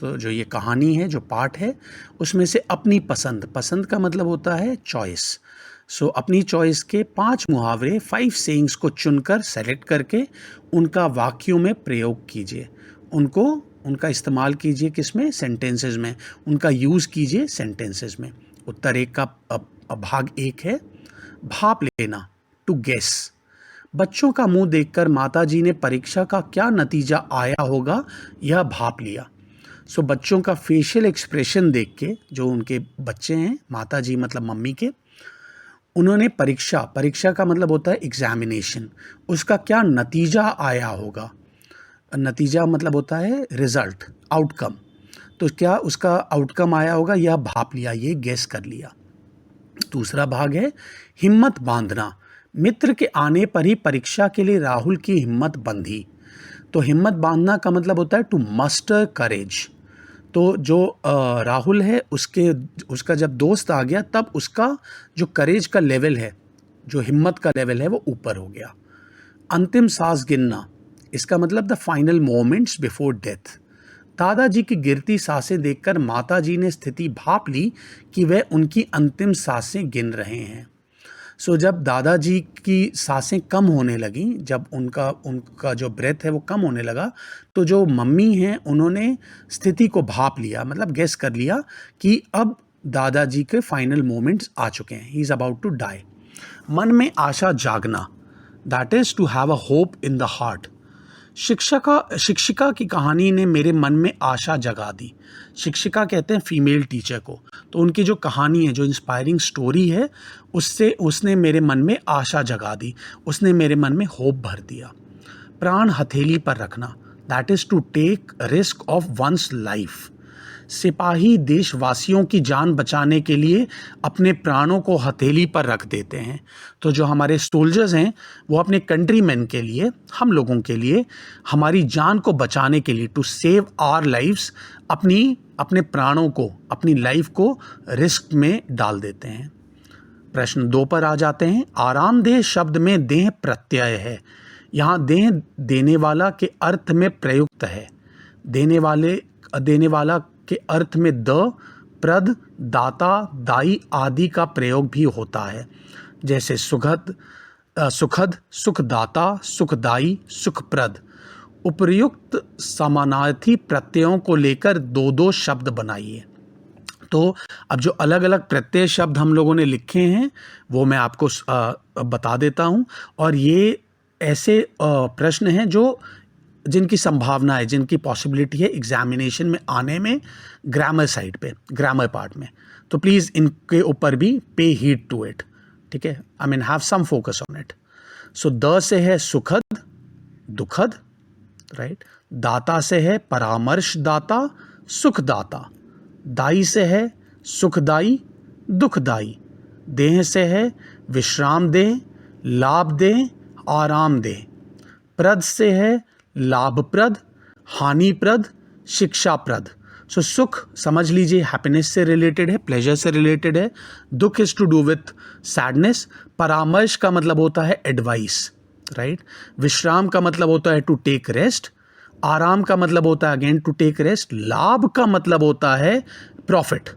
Speaker 1: तो जो ये कहानी है, जो पाठ है, उसमें से अपनी पसंद का मतलब होता है चॉइस. सो अपनी चॉइस के 5 मुहावरे, 5 सेइंग्स को चुनकर सेलेक्ट करके उनका वाक्यों में प्रयोग कीजिए. उनका इस्तेमाल कीजिए किसमें? सेंटेंसेस में. उनका यूज़ कीजिए सेंटेंसेस में. उत्तर 1 का भाग 1 है, भाप लेना, टू गेस. बच्चों का मुंह देखकर माताजी ने परीक्षा का क्या नतीजा आया होगा यह भाप लिया. सो बच्चों का फेशियल एक्सप्रेशन देख के, जो उनके बच्चे हैं, माताजी मतलब मम्मी के, उन्होंने परीक्षा का मतलब होता है एग्जामिनेशन, उसका क्या नतीजा आया होगा. नतीजा मतलब होता है रिजल्ट, आउटकम. तो क्या उसका आउटकम आया होगा, यह भाप लिया, ये गेस कर लिया. दूसरा भाग है हिम्मत बांधना. मित्र के आने पर ही परीक्षा के लिए राहुल की हिम्मत बंधी. तो हिम्मत बांधना का मतलब होता है टू मस्टर करेज. तो जो राहुल है, उसका जब दोस्त आ गया, तब उसका जो करेज का लेवल है, जो हिम्मत का लेवल है, वो ऊपर हो गया. अंतिम सांस गिनना, इसका मतलब the final moments before death. दादाजी की गिरती सांसें देखकर माताजी ने स्थिति भाप ली कि वह उनकी अंतिम सांसें गिन रहे हैं. सो जब दादाजी की सांसें कम होने लगी, जब उनका जो ब्रेथ है वो कम होने लगा, तो जो मम्मी हैं उन्होंने स्थिति को भाप लिया, मतलब गेस कर लिया कि अब दादाजी के फाइनल मोमेंट्स आ चुके हैं, he is about to die. मन में आशा जागना, that is to have a hope in the heart. शिक्षिका की कहानी ने मेरे मन में आशा जगा दी. शिक्षिका कहते हैं फीमेल टीचर को. तो उनकी जो कहानी है, जो इंस्पायरिंग स्टोरी है, उसने मेरे मन में आशा जगा दी, उसने मेरे मन में होप भर दिया. प्राण हथेली पर रखना, that is to take risk of one's life. सिपाही देशवासियों की जान बचाने के लिए अपने प्राणों को हथेली पर रख देते हैं. तो जो हमारे सोल्जर्स हैं, वो अपने कंट्रीमैन के लिए, हम लोगों के लिए, हमारी जान को बचाने के लिए, टू सेव आवर लाइव्स, अपने प्राणों को, अपनी लाइफ को रिस्क में डाल देते हैं. प्रश्न 2 पर आ जाते हैं. आरामदेह शब्द में देह प्रत्यय है. यहाँ देह देने वाला के अर्थ में प्रयुक्त है. देने वाला के अर्थ में द, प्रद, दाता, दाई आदि का प्रयोग भी होता है. जैसे सुखद, सुखदाता, सुखदाई, सुखप्रद. उपर्युक्त समानार्थी प्रत्ययों को लेकर 2 शब्द बनाइए. तो अब जो अलग अलग प्रत्यय शब्द हम लोगों ने लिखे हैं वो मैं आपको बता देता हूँ. और ये ऐसे प्रश्न हैं जिनकी संभावना है, जिनकी पॉसिबिलिटी है एग्जामिनेशन में आने में, ग्रामर साइड पे, ग्रामर पार्ट में. तो प्लीज़ इनके ऊपर भी पे हीड टू इट. ठीक है, I mean have some focus on it. So the से है सुखद, दुखद, राइट. दाता से है परामर्श दाता, सुखदाता, दाई से है सुखदाई दुखदाई, देह से है विश्राम देह लाभ देह आराम देह, प्रद से है लाभप्रद हानिप्रद शिक्षाप्रद। सो सुख समझ लीजिए हैप्पीनेस से रिलेटेड है, प्लेजर से रिलेटेड है। दुख is to do with sadness. परामर्श का मतलब होता है एडवाइस, राइट। विश्राम का मतलब होता है टू टेक रेस्ट। आराम का मतलब होता है अगेन टू टेक रेस्ट। लाभ का मतलब होता है प्रॉफिट,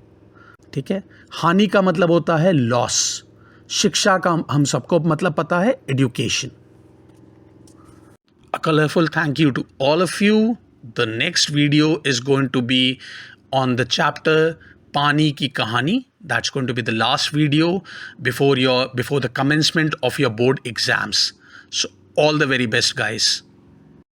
Speaker 1: ठीक है। हानि का मतलब होता है लॉस। शिक्षा का हम सबको मतलब पता है education. A colorful thank you to all of you. The next video is going to be on the chapter Pani Ki Kahani. That's going to be the last video before the commencement of your board exams. So all the very best, guys.